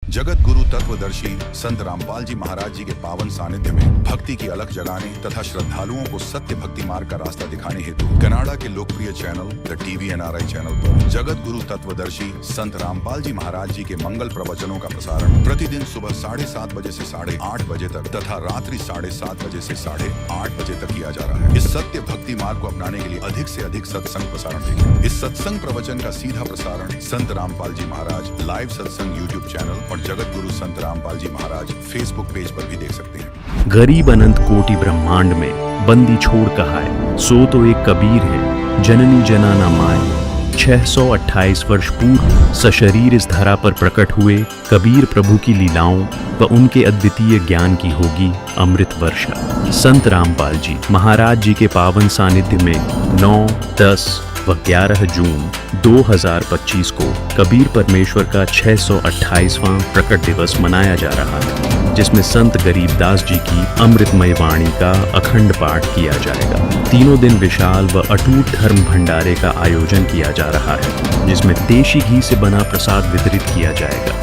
जगत गुरु तत्वदर्शी संत रामपाल जी महाराज जी के पावन सानिध्य में भक्ति की अलख जगाने तथा श्रद्धालुओं को सत्य भक्ति मार्ग का रास्ता दिखाने हेतु कनाडा के लोकप्रिय channel the TV NRI channel पर जगत गुरु तत्वदर्शी संत रामपाल जी महाराज जी के मंगल प्रवचनों का प्रसारण प्रतिदिन सुबह 7:30 बजे से 8:30 बजे तक तथा रात्रि 7:30 बजे से 8:30 बजे तक किया जा रहा है। इस सत्य भक्ति मार्ग को अपनाने के लिए अधिक से अधिक सत्संग प्रसारण देखें। इस सत्संग प्रवचन का सीधा प्रसारण संत रामपाल जी महाराज लाइव सत्संग YouTube चैनल और जगत गुरु संत रामपाल जी महाराज फेसबुक पेज पर भी देख सकते हैं। गरीब अनंत कोटि ब्रह्मांड में बंदी छोड़ कहा है, सो तो एक कबीर है, जननी जना न माए। 628 वर्ष पूर्व सशरीर इस धरा पर प्रकट हुए कबीर प्रभु की लीलाओं व उनके अद्वितीय ज्ञान की होगी अमृत वर्षा। संत रामपाल जी महाराज जी के पावन सानिध्य में 9, 10 व 11 जून 2025 को कबीर परमेश्वर का 628वां प्रकट दिवस मनाया जा रहा है, जिसमें संत गरीबदास जी की अमृतमय वाणी का अखंड पाठ किया जाएगा। तीनों दिन विशाल व अटूट धर्म भंडारे का आयोजन किया जा रहा है, जिसमें देशी घी से बना प्रसाद वितरित किया जाएगा।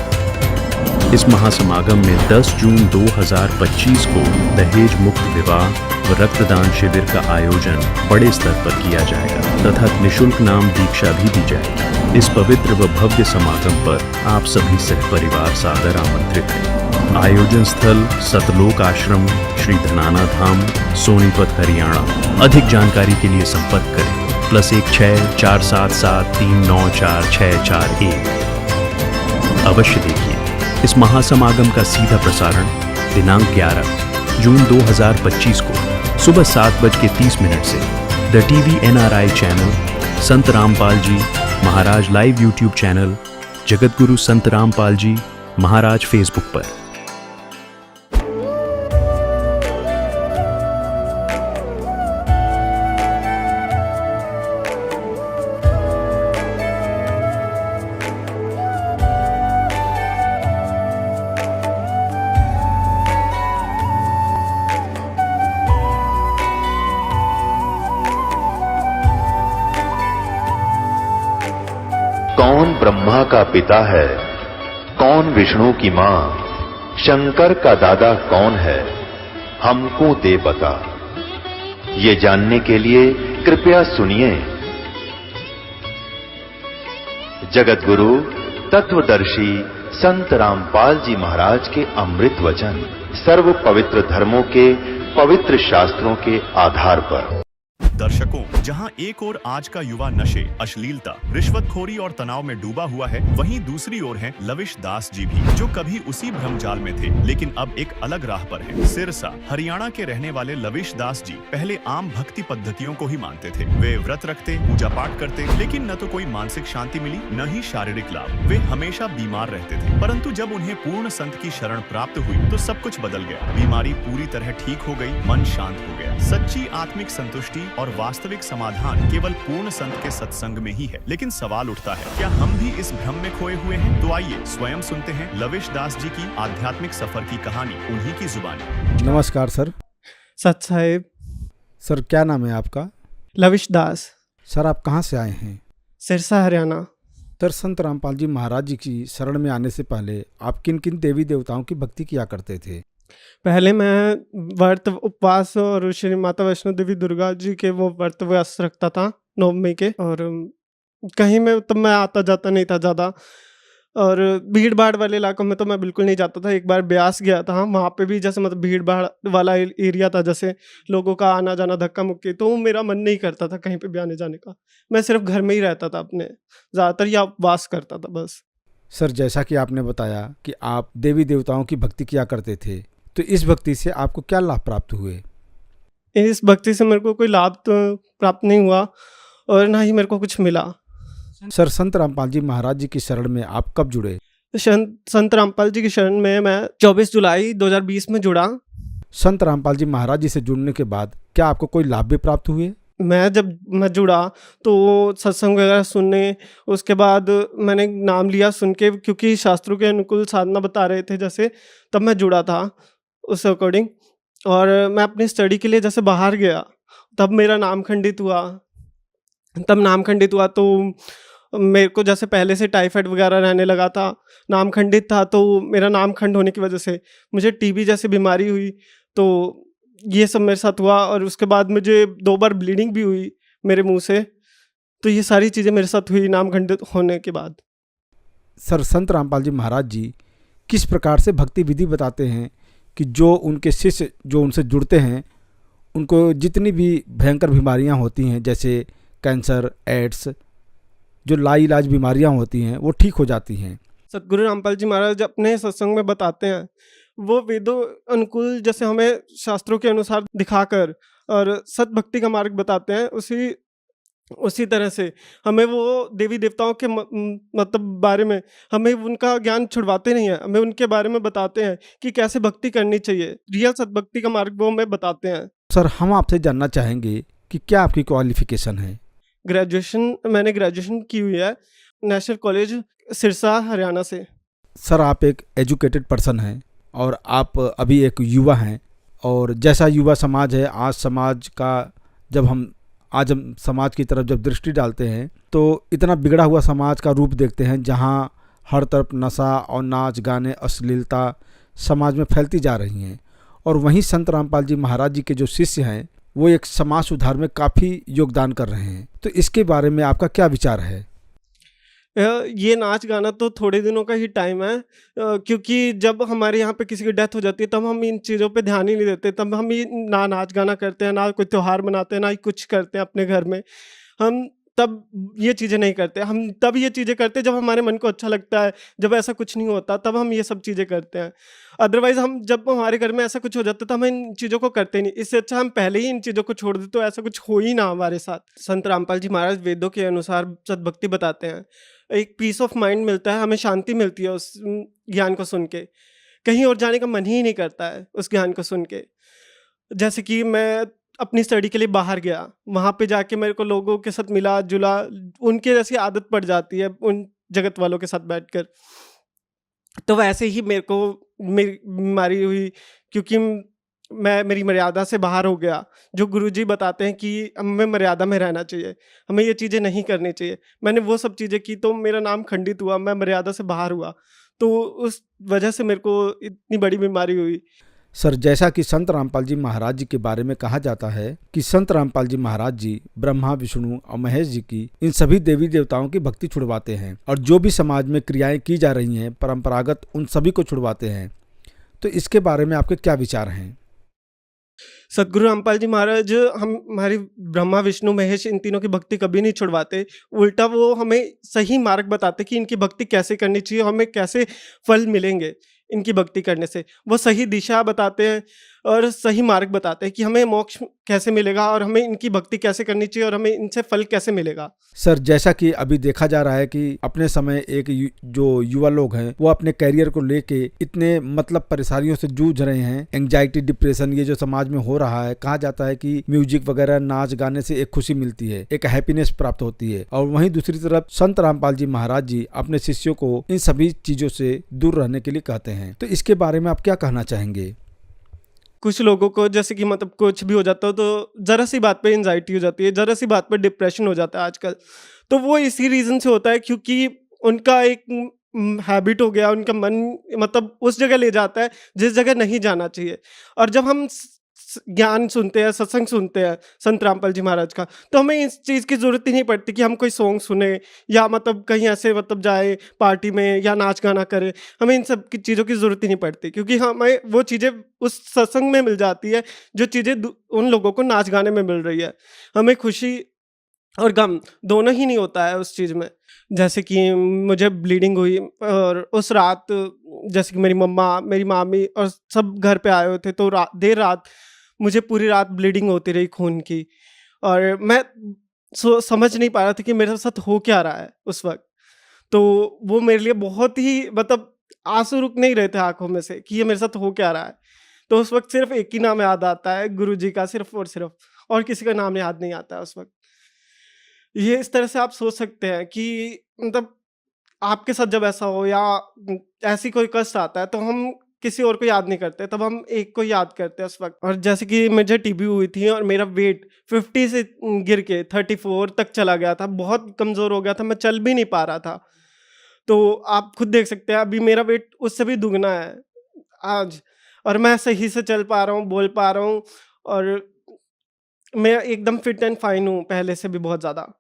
इस महासमागम में 10 जून 2025 को दहेज मुक्त विवाह व रक्तदान शिविर का आयोजन बड़े स्तर पर किया जाएगा तथा निःशुल्क नाम दीक्षा भी दी जाएगी। इस पवित्र व भव्य समागम पर आप सभी सह परिवार सादर आमंत्रित हैं। आयोजन स्थल सतलोक आश्रम, श्री धनाना धाम, सोनीपत, हरियाणा। अधिक जानकारी के लिए संपर्क करें +16 477 394 641। अवश्य देखिए इस महासमागम का सीधा प्रसारण दिनांक 11 जून 2025 को सुबह 7:30 से the TV NRI channel, Sant Rampal ji Maharaj live YouTube channel, Jagat Guru Sant Rampal ji Maharaj Facebook पर। कौन ब्रह्मा का पिता है, कौन विष्णु की मां, शंकर का दादा कौन है, हमको दे बता। ये जानने के लिए कृपया सुनिए जगत गुरु तत्वदर्शी संत रामपाल जी महाराज के अमृत वचन सर्व पवित्र धर्मों के पवित्र शास्त्रों के आधार पर। दर्शकों, जहां एक ओर आज का युवा नशे, अश्लीलता, रिश्वतखोरी और तनाव में डूबा हुआ है, वहीं दूसरी ओर हैं लविश दास जी भी, जो कभी उसी भ्रमजाल में थे लेकिन अब एक अलग राह पर हैं। सिरसा, हरियाणा के रहने वाले लविश दास जी पहले आम भक्ति पद्धतियों को ही मानते थे। वे व्रत रखते, पूजा पाठ करते, लेकिन न तो कोई मानसिक शांति मिली, न ही शारीरिक लाभ। वे हमेशा बीमार रहते थे, परंतु जब उन्हें पूर्ण संत की शरण प्राप्त हुई तो सब कुछ बदल गया। बीमारी पूरी तरह ठीक हो गई, मन शांत हो गया। सच्ची आत्मिक संतुष्टि और वास्तविक समाधान केवल पूर्ण संत के सत्संग में ही है। लेकिन सवाल उठता है, क्या हम भी इस भ्रम में खोए हुए हैं? तो आइए स्वयं सुनते हैं लविश दास जी की आध्यात्मिक सफर की कहानी उन्हीं की जुबानी। नमस्कार सर। सत साहेब। सर क्या नाम है आपका? लविश दास। सर आप कहाँ से आए हैं? सिरसा, हरियाणा। सर संत रामपाल जी महाराज जी की शरण में आने से पहले आप किन किन देवी देवताओं की भक्ति किया करते थे? पहले मैं व्रत उपवास और श्री माता वैष्णो देवी दुर्गा जी के वो व्रत व्यास रखता था नवमी के, और कहीं में तब मैं आता जाता नहीं था ज़्यादा, और भीड़ भाड़ वाले इलाकों में तो मैं बिल्कुल नहीं जाता था। एक बार ब्यास गया था, वहाँ पे भी जैसे मतलब भीड़ भाड़ वाला एरिया था, जैसे लोगों का आना जाना धक्का मुक्की, तो मेरा मन नहीं करता था कहीं पे भी आने जाने का। मैं सिर्फ घर में ही रहता था अपने, ज़्यादातर या उपवास करता था बस। सर जैसा कि आपने बताया कि आप देवी देवताओं की भक्ति किया करते थे, तो इस भक्ति से आपको क्या लाभ प्राप्त हुए? इस भक्ति से मेरे को कोई लाभ तो प्राप्त नहीं हुआ और ना ही मेरे को कुछ मिला। सर संत रामपाल जी महाराज जी की शरण में आप कब जुड़े? संत रामपाल जी की शरण में मैं 24 जुलाई 2020 में जुड़ा। संत रामपाल जी महाराज जी से जुड़ने के बाद क्या आपको कोई लाभ भी प्राप्त हुए? जब मैं जुड़ा तो सत्संग वगैरह सुनने, उसके बाद मैंने नाम लिया सुन के, क्योंकि शास्त्रों के अनुकूल साधना बता रहे थे जैसे, तब मैं जुड़ा था उस अकॉर्डिंग। और मैं अपनी स्टडी के लिए जैसे बाहर गया, तब मेरा नाम खंडित हुआ। तो मेरे को जैसे पहले से टाइफाइड वगैरह रहने लगा था, नाम खंडित था, तो मेरा नाम खंड होने की वजह से मुझे टीबी जैसी बीमारी हुई। तो ये सब मेरे साथ हुआ और उसके बाद मुझे 2 बार ब्लीडिंग भी हुई मेरे मुँह से। तो ये सारी चीज़ें मेरे साथ हुई नाम खंडित होने के बाद। सर, संत रामपाल जी महाराज जी किस प्रकार से भक्ति विधि बताते हैं कि जो उनके शिष्य जो उनसे जुड़ते हैं उनको जितनी भी भयंकर बीमारियां होती हैं, जैसे कैंसर, एड्स, जो लाइलाज बीमारियां होती हैं, वो ठीक हो जाती हैं। सतगुरु रामपाल जी महाराज अपने सत्संग में बताते हैं, वो वेदों अनुकूल जैसे हमें शास्त्रों के अनुसार दिखाकर और सत भक्ति का मार्ग बताते हैं, उसी तरह से हमें वो देवी देवताओं के मतलब बारे में हमें उनका ज्ञान छुड़वाते नहीं हैं, हमें उनके बारे में बताते हैं कि कैसे भक्ति करनी चाहिए। रियल सतभक्ति का मार्ग वो हमें बताते हैं। सर, हम आपसे जानना चाहेंगे कि क्या आपकी क्वालिफिकेशन है? मैंने ग्रेजुएशन की हुई है नेशनल कॉलेज सिरसा, हरियाणा से। सर, आप एक एजुकेटेड पर्सन हैं और आप अभी एक युवा हैं, और जैसा युवा समाज है, जब हम समाज की तरफ जब दृष्टि डालते हैं तो इतना बिगड़ा हुआ समाज का रूप देखते हैं, जहां हर तरफ नशा और नाच गाने, अश्लीलता समाज में फैलती जा रही हैं। और वहीं संत रामपाल जी महाराज जी के जो शिष्य हैं वो एक समाज सुधार में काफ़ी योगदान कर रहे हैं। तो इसके बारे में आपका क्या विचार है? ये नाच गाना तो थोड़े दिनों का ही टाइम है, क्योंकि जब हमारे यहाँ पे किसी की डेथ हो जाती है तब हम इन चीज़ों पे ध्यान ही नहीं देते। तब हम ये ना नाच गाना करते हैं, ना कोई त्योहार मनाते हैं, ना ही कुछ करते हैं अपने घर में। हम तब ये चीज़ें नहीं करते। हम तब ये चीज़ें करते हैं जब हमारे मन को अच्छा लगता है। जब ऐसा कुछ नहीं होता तब हम ये सब चीज़ें करते हैं। अदरवाइज़ हम जब हमारे घर में ऐसा कुछ हो जाता है तो हम इन चीज़ों को करते नहीं। इससे अच्छा हम पहले ही इन चीज़ों को छोड़ दें तो ऐसा कुछ हो ही ना हमारे साथ। संत रामपाल जी महाराज वेदों के अनुसार सद्भक्ति बताते हैं। एक पीस ऑफ माइंड मिलता है, हमें शांति मिलती है उस ज्ञान को सुन के। कहीं और जाने का मन ही नहीं करता है उस ज्ञान को सुन के। जैसे कि मैं अपनी स्टडी के लिए बाहर गया, वहाँ पे जाके मेरे को लोगों के साथ मिला-जुला, उनके जैसी आदत पड़ जाती है उन जगत वालों के साथ बैठकर। तो वैसे ही मेरे को मेरी बीमारी हुई, क्योंकि मैं मेरी मर्यादा से बाहर हो गया। जो गुरुजी बताते हैं कि हमें मर्यादा में रहना चाहिए, हमें ये चीज़ें नहीं करनी चाहिए। मैंने वो सब चीज़ें की तो मेरा नाम खंडित हुआ, मैं मर्यादा से बाहर हुआ। तो उस वजह से मेरे को इतनी बड़ी बीमारी हुई। सर, जैसा कि संत रामपाल जी महाराज जी के बारे में कहा जाता है कि संत रामपाल जी महाराज जी ब्रह्मा, विष्णु और महेश जी की इन सभी देवी देवताओं की भक्ति छुड़वाते हैं, और जो भी समाज में क्रियाएं की जा रही हैं परंपरागत, उन सभी को छुड़वाते हैं। तो इसके बारे में आपके क्या विचार हैं? सतगुरु रामपाल जी महाराज हमारी ब्रह्मा, विष्णु, महेश इन तीनों की भक्ति कभी नहीं छुड़वाते। उल्टा वो हमें सही मार्ग बताते कि इनकी भक्ति कैसे करनी चाहिए, हमें कैसे फल मिलेंगे इनकी भक्ति करने से। वो सही दिशा बताते हैं और सही मार्ग बताते हैं कि हमें मोक्ष कैसे मिलेगा और हमें इनकी भक्ति कैसे करनी चाहिए और हमें इनसे फल कैसे मिलेगा। सर, जैसा कि अभी देखा जा रहा है कि अपने समय जो युवा लोग हैं वो अपने कैरियर को लेके इतने मतलब परेशानियों से जूझ रहे हैं। एंग्जाइटी, डिप्रेशन, ये जो समाज में हो रहा है। कहा जाता है कि म्यूजिक वगैरह, नाच गाने से एक खुशी मिलती है, एक हैप्पीनेस प्राप्त होती है, और वहीं दूसरी तरफ संत रामपाल जी महाराज जी अपने शिष्यों को इन सभी चीजों से दूर रहने के लिए कहते हैं। तो इसके बारे में आप क्या कहना चाहेंगे? कुछ लोगों को जैसे कि मतलब कुछ भी हो जाता हो तो ज़रा सी बात पे एंजाइटी हो जाती है, ज़रा सी बात पे डिप्रेशन हो जाता है आजकल। तो वो इसी रीज़न से होता है क्योंकि उनका एक हैबिट हो गया, उनका मन मतलब उस जगह ले जाता है जिस जगह नहीं जाना चाहिए। और जब हम ज्ञान सुनते हैं, सत्संग सुनते हैं संत रामपाल जी महाराज का, तो हमें इस चीज़ की ज़रूरत ही नहीं पड़ती कि हम कोई सॉन्ग सुने या मतलब कहीं ऐसे मतलब जाए पार्टी में या नाच गाना करें। हमें इन सब की चीज़ों की ज़रूरत ही नहीं पड़ती, क्योंकि हमें वो चीज़ें उस सत्संग में मिल जाती है जो चीज़ें उन लोगों को नाच गाने में मिल रही है। हमें खुशी और गम दोनों ही नहीं होता है उस चीज़ में। जैसे कि मुझे ब्लीडिंग हुई और उस रात जैसे कि मेरी मम्मा, मेरी मामी और सब घर पे आए हुए थे, तो देर रात मुझे पूरी रात ब्लीडिंग होती रही खून की, और मैं समझ नहीं पा रहा था कि मेरे साथ हो क्या रहा है उस वक़्त। तो वो मेरे लिए बहुत ही मतलब आंसू रुक नहीं रहे थे आँखों में से कि ये मेरे साथ हो क्या रहा है। तो उस वक़्त सिर्फ़ एक ही नाम याद आता है, गुरुजी का, सिर्फ़ और सिर्फ़, और किसी का नाम याद नहीं आता है उस वक़्त। ये इस तरह से आप सोच सकते हैं कि मतलब आपके साथ जब ऐसा हो या ऐसी कोई कष्ट आता है तो हम किसी और को याद नहीं करते, तब हम एक को याद करते हैं उस वक्त। और जैसे कि मुझे टीबी हुई थी और मेरा वेट 50 से गिर के 34 तक चला गया था, बहुत कमज़ोर हो गया था, मैं चल भी नहीं पा रहा था। तो आप खुद देख सकते हैं अभी मेरा वेट उससे भी दुगना है आज, और मैं सही से चल पा रहा हूँ, बोल पा रहा हूँ, और मैं एकदम फिट एंड फाइन हूँ पहले से भी बहुत ज़्यादा।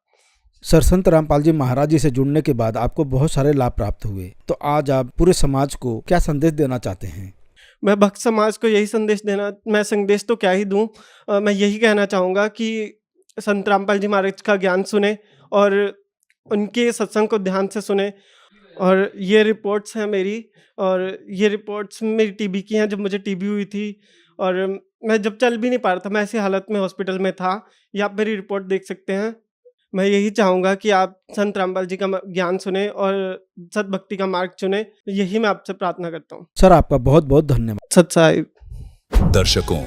सर, संत रामपाल जी महाराज जी से जुड़ने के बाद आपको बहुत सारे लाभ प्राप्त हुए, तो आज आप पूरे समाज को क्या संदेश देना चाहते हैं? मैं भक्त समाज को यही संदेश देना, मैं संदेश तो क्या ही दूँ, मैं यही कहना चाहूँगा कि संत रामपाल जी महाराज का ज्ञान सुने और उनके सत्संग को ध्यान से सुने। और ये रिपोर्ट्स हैं मेरी, और ये रिपोर्ट्स मेरी टीबी की हैं। जब मुझे टीबी हुई थी और मैं जब चल भी नहीं पा रहा था, मैं ऐसी हालत में हॉस्पिटल में था, ये आप मेरी रिपोर्ट देख सकते हैं। मैं यही चाहूँगा कि आप संत रामपाल जी का ज्ञान सुने और सद्भक्ति का मार्ग चुने, यही मैं आपसे प्रार्थना करता हूँ। सर, आपका बहुत बहुत धन्यवाद। सत साहिब। दर्शकों,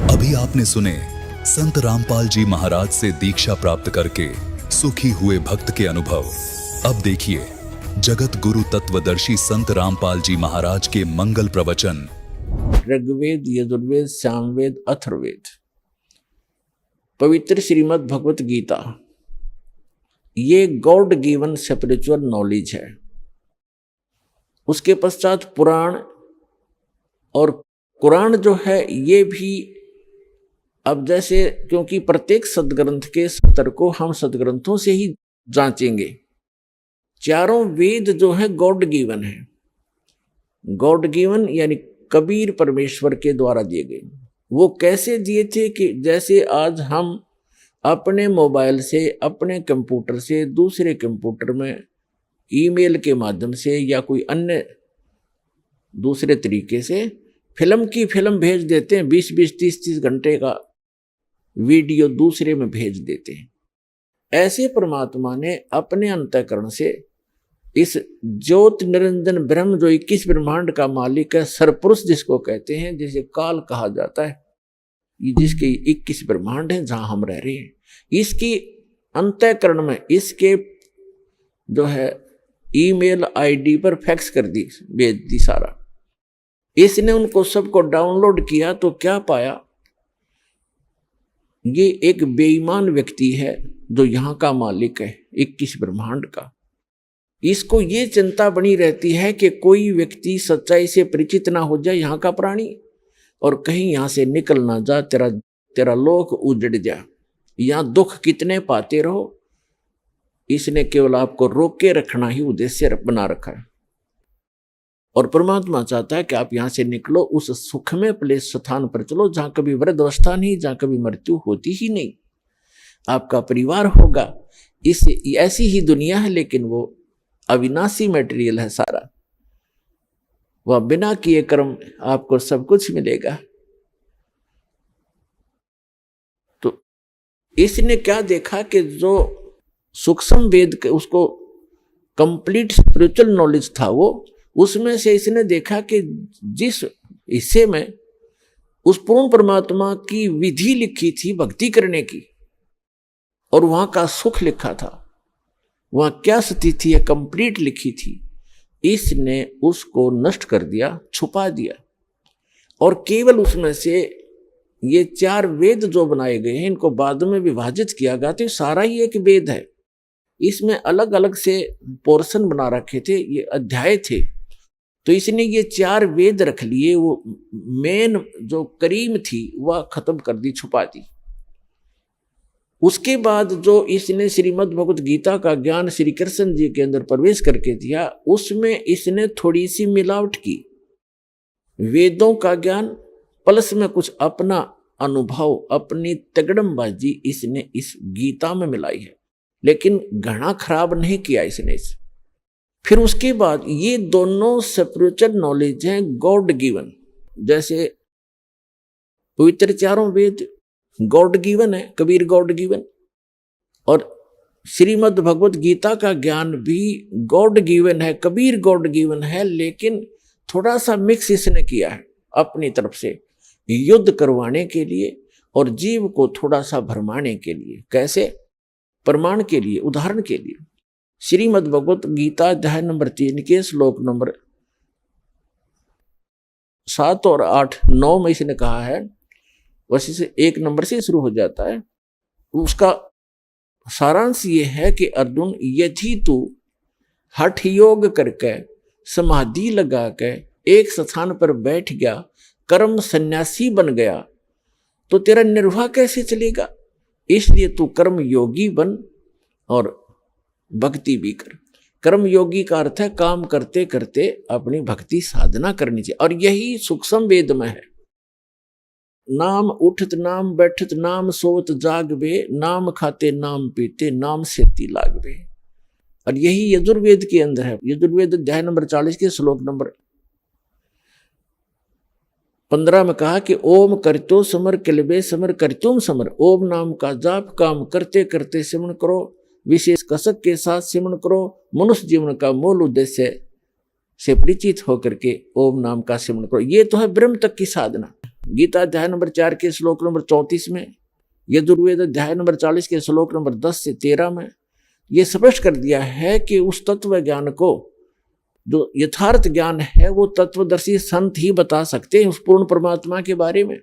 अभी आपने सुने संत रामपाल जी महाराज से दीक्षा प्राप्त करके सुखी हुए भक्त के अनुभव। अब देखिए जगत गुरु तत्वदर्शी संत रामपाल जी महाराज के मंगल प्रवचन। ऋग्वेद, यजुर्वेद, सामवेद, अथर्ववेद, पवित्र श्रीमद् भगवत गीता, ये गॉड गिवन स्पिरिचुअल नॉलेज है। उसके पश्चात पुराण, और कुरान जो है ये भी अब जैसे, क्योंकि प्रत्येक सदग्रंथ के स्तर को हम सदग्रंथों से ही जांचेंगे। चारों वेद जो है गॉड गिवन है। गॉड गिवन यानी कबीर परमेश्वर के द्वारा दिए गए। वो कैसे दिए थे कि जैसे आज हम अपने मोबाइल से, अपने कंप्यूटर से दूसरे कंप्यूटर में ईमेल के माध्यम से या कोई अन्य दूसरे तरीके से फिल्म की फिल्म भेज देते हैं, 20-20, 30-30 घंटे का वीडियो दूसरे में भेज देते हैं। ऐसे परमात्मा ने अपने अंतःकरण से इस ज्योत निरंजन ब्रह्म जो 21 ब्रह्मांड का मालिक है, सरपुरुष जिसको कहते हैं, जिसे काल कहा जाता है, ये जिसके 21 ब्रह्मांड हैं जहां हम रह रहे हैं, इसकी अंतःकरण में इसके जो है ईमेल आईडी पर फैक्स कर दी, भेज दी सारा। इसने उनको सबको डाउनलोड किया तो क्या पाया, ये एक बेईमान व्यक्ति है जो यहाँ का मालिक है 21 ब्रह्मांड का। इसको ये चिंता बनी रहती है कि कोई व्यक्ति सच्चाई से परिचित ना हो जाए यहाँ का प्राणी, और कहीं यहाँ से निकल ना जा, तेरा लोक उजड़ जा, यहाँ दुख कितने पाते रहो। इसने केवल आपको रोक के रखना ही उद्देश्य बना रखा है। और परमात्मा चाहता है कि आप यहाँ से निकलो, उस सुखमय प्लेस स्थान पर चलो जहाँ कभी वृद्धावस्था नहीं, जहाँ कभी मृत्यु होती ही नहीं, आपका परिवार होगा। इस ऐसी ही दुनिया है, लेकिन वो अविनाशी मटेरियल है सारा। वह बिना किए कर्म आपको सब कुछ मिलेगा। तो इसने क्या देखा कि जो सूक्ष्म वेद के उसको कंप्लीट स्पिरिचुअल नॉलेज था, वो उसमें से इसने देखा कि जिस हिस्से में उस पूर्ण परमात्मा की विधि लिखी थी भक्ति करने की, और वहां का सुख लिखा था, वहां क्या स्थिति है कंप्लीट लिखी थी, इसने उसको नष्ट कर दिया, छुपा दिया। और केवल उसमें से ये 4 वेद जो बनाए गए हैं, इनको बाद में विभाजित किया गया, तो सारा ही एक वेद है। इसमें अलग अलग से पोर्शन बना रखे थे, ये अध्याय थे। तो इसने ये 4 वेद रख लिए, वो मेन जो करीम थी वह खत्म कर दी, छुपा दी। उसके बाद जो इसने श्रीमद् भगवत गीता का ज्ञान श्री कृष्ण जी के अंदर प्रवेश करके दिया, उसमें इसने थोड़ी सी मिलावट की। वेदों का ज्ञान प्लस में कुछ अपना अनुभव, अपनी तगड़मबाजी इसने इस गीता में मिलाई है, लेकिन घना खराब नहीं किया इसने इसे। फिर उसके बाद ये दोनों स्पिरिचुअल नॉलेज हैं गॉड गिवन। जैसे पवित्र चारों वेद गॉड गिवन है, कबीर गॉड गिवन, और श्रीमद् भगवत गीता का ज्ञान भी गॉड गिवन है, कबीर गॉड गिवन है, लेकिन थोड़ा सा मिक्स इसने किया है अपनी तरफ से, युद्ध करवाने के लिए और जीव को थोड़ा सा भरमाने के लिए। कैसे? प्रमाण के लिए, उदाहरण के लिए। श्रीमद् भगवत गीता अध्याय नंबर 3 के श्लोक नंबर 7 और 8 9 में इसने कहा है, वैसे से 1 नंबर से शुरू हो जाता है। उसका सारांश ये है कि अर्जुन, यदि तू हठ योग करके समाधि लगा के एक स्थान पर बैठ गया, कर्म सन्यासी बन गया, तो तेरा निर्वाह कैसे चलेगा? इसलिए तू कर्म योगी बन और भक्ति भी कर। कर्म योगी का अर्थ है काम करते करते अपनी भक्ति साधना करनी चाहिए, और यही सूक्ष्म वेद में है। नाम उठत नाम बैठत नाम सोवत जागबे, नाम खाते नाम पीते नाम सेती लागबे। और यही यजुर्वेद के अंदर है। यजुर्वेद अध्याय नंबर 40 के श्लोक नंबर 15 में कहा कि ओम करतो समर किलबे समर करतुम समर। ओम नाम का जाप काम करते करते सिमरण करो, विशेष कसक के साथ सिमरण करो। मनुष्य जीवन का मूल उद्देश्य से परिचित होकर के ओम नाम का सिमरण करो। ये तो है ब्रह्म तक की साधना। गीता अध्याय नंबर 4 के श्लोक नंबर 34 में, यजुर्वेद अध्याय नंबर 40 के श्लोक नंबर 10 से 13 में ये स्पष्ट कर दिया है कि उस तत्व ज्ञान को, जो यथार्थ ज्ञान है, वो तत्वदर्शी संत ही बता सकते हैं उस पूर्ण परमात्मा के बारे में।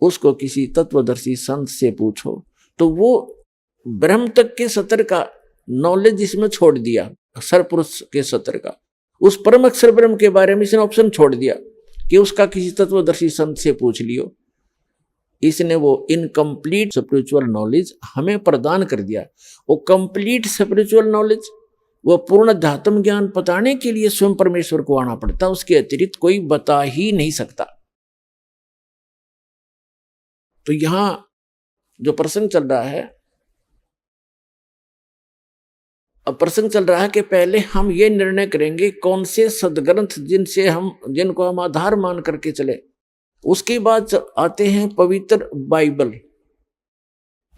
उसको किसी तत्वदर्शी संत से पूछो तो वो ब्रह्म तक के सत्र का नॉलेज इसमें छोड़ दिया, सरपुरुष के सत्र का, उस परम अक्षर ब्रह्म के बारे में इसने ऑप्शन छोड़ दिया कि उसका किसी तत्वदर्शी संत से पूछ लियो। इसने वो इनकम्प्लीट स्पिरिचुअल नॉलेज हमें प्रदान कर दिया। वो कंप्लीट स्पिरिचुअल नॉलेज, वो पूर्ण अध्यात्म ज्ञान बताने के लिए स्वयं परमेश्वर को आना पड़ता, उसके अतिरिक्त कोई बता ही नहीं सकता। तो यहां जो प्रसंग चल रहा है, अब प्रसंग चल रहा है कि पहले हम ये निर्णय करेंगे कौन से सदग्रंथ जिनको हम आधार मान करके चले। उसके बाद आते हैं पवित्र बाइबल।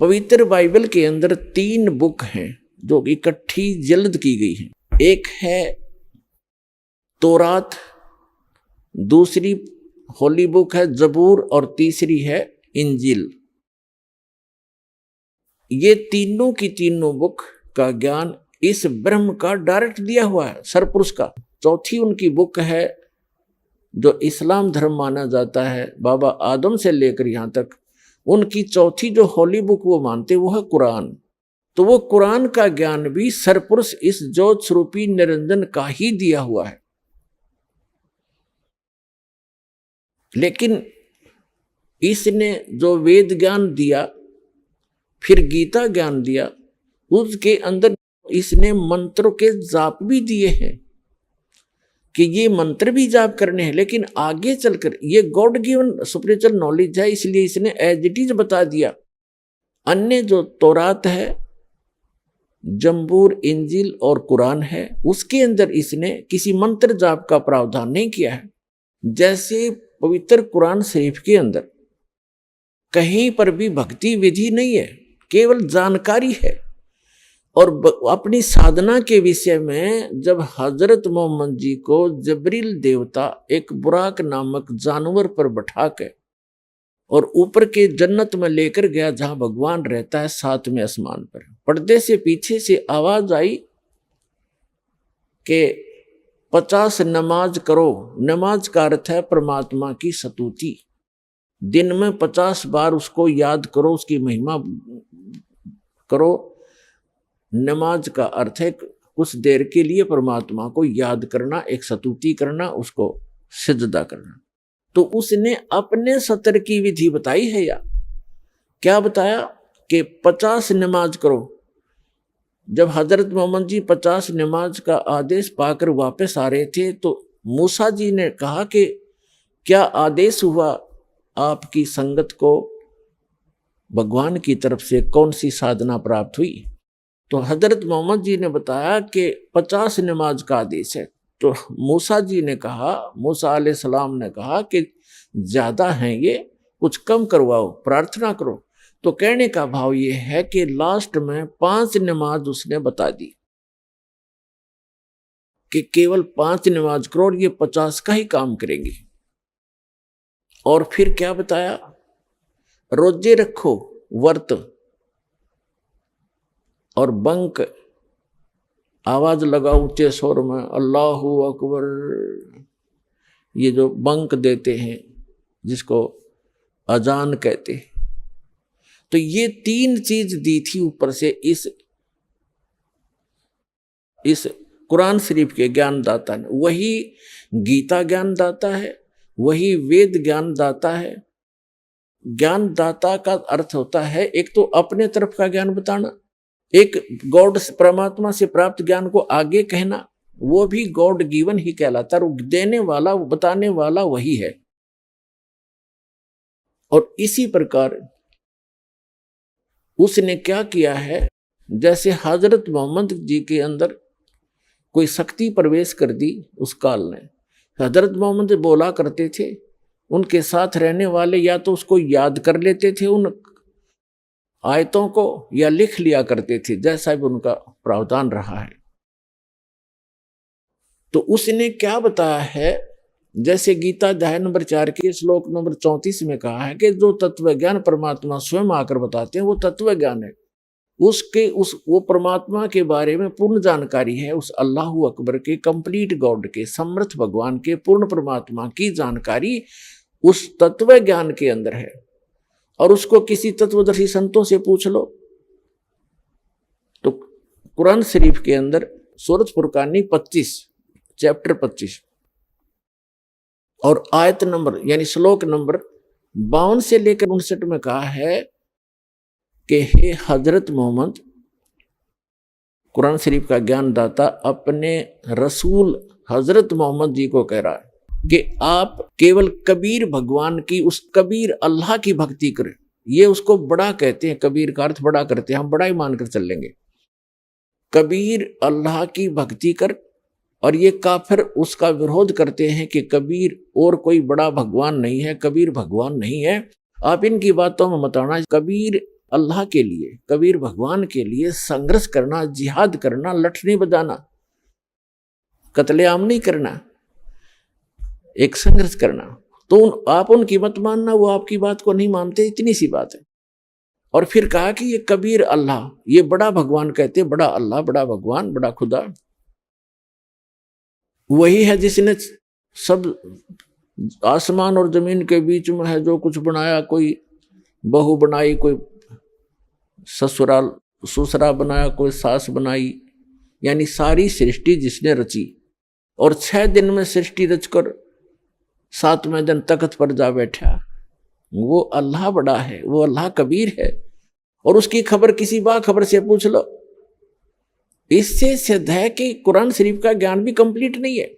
पवित्र बाइबल के अंदर 3 बुक हैं जो इकट्ठी जल्द की गई हैं। एक है तौरात, दूसरी होली बुक है जबूर, और तीसरी है इंजील। ये तीनों की तीनों बुक का ज्ञान इस ब्रह्म का डायरेक्ट दिया हुआ है, सरपुरुष का। चौथी उनकी बुक है जो इस्लाम धर्म माना जाता है, बाबा आदम से लेकर यहां तक, उनकी चौथी जो होली बुक वो मानते वो है कुरान। तो वो कुरान का ज्ञान भी सरपुरुष इस ज्योत स्वरूपी निरंजन का ही दिया हुआ है। लेकिन इसने जो वेद ज्ञान दिया, फिर गीता ज्ञान दिया, उसके अंदर इसने मंत्रों के जाप भी दिए हैं कि ये मंत्र भी जाप करने हैं। लेकिन आगे चलकर ये गॉड गिवन स्पिरिचुअल नॉलेज है, इसलिए इसने एज इट इज बता दिया। अन्य जो तौरात है, जंबूर, इंजील और कुरान है, उसके अंदर इसने किसी मंत्र जाप का प्रावधान नहीं किया है। जैसे पवित्र कुरान शरीफ के अंदर कहीं पर भी भक्ति विधि नहीं है, केवल जानकारी है। और अपनी साधना के विषय में जब हजरत मोहम्मद जी को जबरील देवता एक बुराक नामक जानवर पर बैठा के और ऊपर के जन्नत में लेकर गया जहां भगवान रहता है 7वें आसमान पर, पर्दे से पीछे से आवाज आई कि 50 नमाज करो। नमाज का अर्थ है परमात्मा की स्तुति। दिन में 50 बार उसको याद करो, उसकी महिमा करो। नमाज का अर्थ है कुछ देर के लिए परमात्मा को याद करना, एक स्तुति करना, उसको सिजदा करना। तो उसने अपने सत्र की विधि बताई है या क्या बताया कि 50 नमाज करो। जब हजरत मोहम्मद जी 50 नमाज का आदेश पाकर वापस आ रहे थे तो मूसा जी ने कहा कि क्या आदेश हुआ आपकी संगत को, भगवान की तरफ से कौन सी साधना प्राप्त हुई? तो हजरत मोहम्मद जी ने बताया कि 50 नमाज का आदेश है। तो मूसा जी ने कहा, मूसा अलैहिस्सलाम ने कहा कि ज्यादा हैं ये, कुछ कम करवाओ, प्रार्थना करो। तो कहने का भाव ये है कि लास्ट में 5 नमाज उसने बता दी कि केवल 5 नमाज करो और ये 50 का ही काम करेंगे। और फिर क्या बताया? रोजे रखो, व्रत, और बंक आवाज लगा ऊंचे स्वर में, अल्लाहू अकबर, ये जो बंक देते हैं जिसको अजान कहते हैं, तो ये 3 चीज दी थी ऊपर से इस कुरान शरीफ के ज्ञानदाता ने। वही गीता ज्ञानदाता है, वही वेद ज्ञानदाता है। ज्ञानदाता का अर्थ होता है एक तो अपने तरफ का ज्ञान बताना, एक गॉड परमात्मा से प्राप्त ज्ञान को आगे कहना, वो भी गॉड गिवन ही कहलाता है। देने वाला, बताने वाला वही है। और इसी प्रकार उसने क्या किया है, जैसे हजरत मोहम्मद जी के अंदर कोई शक्ति प्रवेश कर दी उस काल ने। हजरत मोहम्मद बोला करते थे, उनके साथ रहने वाले या तो उसको याद कर लेते थे उन आयतों को, या लिख लिया करते थे, जैसा भी उनका प्रावधान रहा है। तो उसने क्या बताया है, जैसे गीता अध्याय नंबर 4 के श्लोक नंबर 34 में कहा है कि जो तत्व ज्ञान परमात्मा स्वयं आकर बताते हैं वो तत्व ज्ञान है। वो परमात्मा के बारे में पूर्ण जानकारी है, उस अल्लाहु अकबर के, कंप्लीट गॉड के, समर्थ भगवान के, पूर्ण परमात्मा की जानकारी उस तत्व ज्ञान के अंदर है। और उसको किसी तत्वदर्शी संतों से पूछ लो तो कुरान शरीफ के अंदर सूरत फुरकानी 25 चैप्टर 25 और आयत नंबर यानी श्लोक नंबर 52 से लेकर 59 में कहा है कि हे हजरत मोहम्मद, कुरान शरीफ का ज्ञानदाता अपने रसूल हजरत मोहम्मद जी को कह रहा है कि आप केवल कबीर भगवान की, उस कबीर अल्लाह की भक्ति करें। ये उसको बड़ा कहते हैं, कबीर का अर्थ बड़ा करते हैं, हम बड़ा ही मानकर चल लेंगे। कबीर अल्लाह की भक्ति कर, और ये काफिर उसका विरोध करते हैं कि कबीर और कोई बड़ा भगवान नहीं है, कबीर भगवान नहीं है। आप इनकी बातों में मत आना। कबीर अल्लाह के लिए, कबीर भगवान के लिए संघर्ष करना, जिहाद करना, लठनी बजाना, कत्लेआम नहीं करना, एक संघर्ष करना। तो आप उनकी मत मानना, वो आपकी बात को नहीं मानते, इतनी सी बात है। और फिर कहा कि ये कबीर अल्लाह, ये बड़ा भगवान कहते, बड़ा अल्लाह, बड़ा भगवान, बड़ा खुदा वही है जिसने सब आसमान और जमीन के बीच में है जो कुछ बनाया। कोई बहू बनाई, कोई ससुरा बनाया, कोई सास बनाई, यानी सारी सृष्टि जिसने रची। और 6 दिन में सृष्टि रचकर 7वें दिन तख्त पर जा बैठा, वो अल्लाह बड़ा है, वो अल्लाह कबीर है। और उसकी खबर किसी बाखबर से पूछ लो। इससे सिद्ध है कि कुरान शरीफ का ज्ञान भी कंप्लीट नहीं है,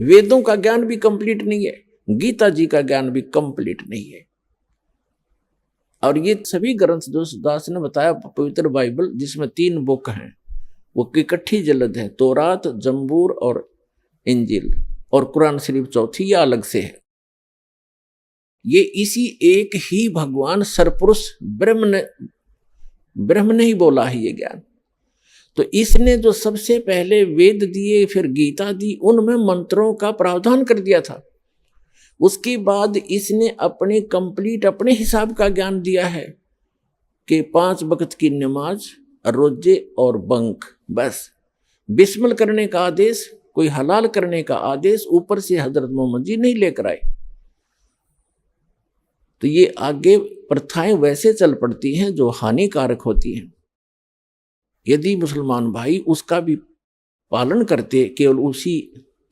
वेदों का ज्ञान भी कंप्लीट नहीं है, गीता जी का ज्ञान भी कंप्लीट नहीं है। और ये सभी ग्रंथ जो दास ने बताया, पवित्र बाइबल जिसमें 3 बुक हैं, वो इकट्ठी जल्द है, तौरात, जंबूर और इंजील, और कुरान शरीफ चौथी या अलग से है। ये इसी एक ही भगवान सरपुरुष ब्रह्म ने ही बोला है ये ज्ञान। तो इसने जो सबसे पहले वेद दिए, फिर गीता दी, उनमें मंत्रों का प्रावधान कर दिया था। उसके बाद इसने अपने कंप्लीट अपने हिसाब का ज्ञान दिया है कि 5 वक्त की नमाज, रोजे और बंक, बस बिस्मिल करने का आदेश, कोई हलाल करने का आदेश ऊपर से हजरत मोहम्मद जी नहीं लेकर आए। तो ये आगे प्रथाएं वैसे चल पड़ती हैं जो हानिकारक होती हैं। यदि मुसलमान भाई उसका भी पालन करते, केवल उसी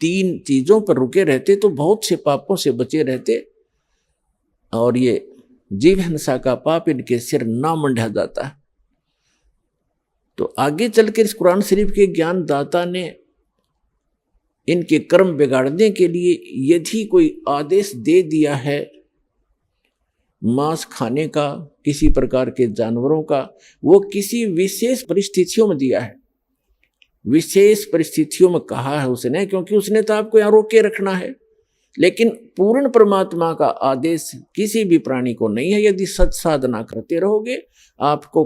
3 चीजों पर रुके रहते, तो बहुत से पापों से बचे रहते और ये जीव हिंसा का पाप इनके सिर ना मंडा जाता है। तो आगे चलकर इस कुरान शरीफ के ज्ञानदाता ने इनके कर्म बिगाड़ने के लिए यदि कोई आदेश दे दिया है मांस खाने का, किसी प्रकार के जानवरों का, वो किसी विशेष परिस्थितियों में दिया है, विशेष परिस्थितियों में कहा है उसने, क्योंकि उसने तो आपको यहाँ रोक के रखना है। लेकिन पूर्ण परमात्मा का आदेश किसी भी प्राणी को नहीं है। यदि सच साधना करते रहोगे आपको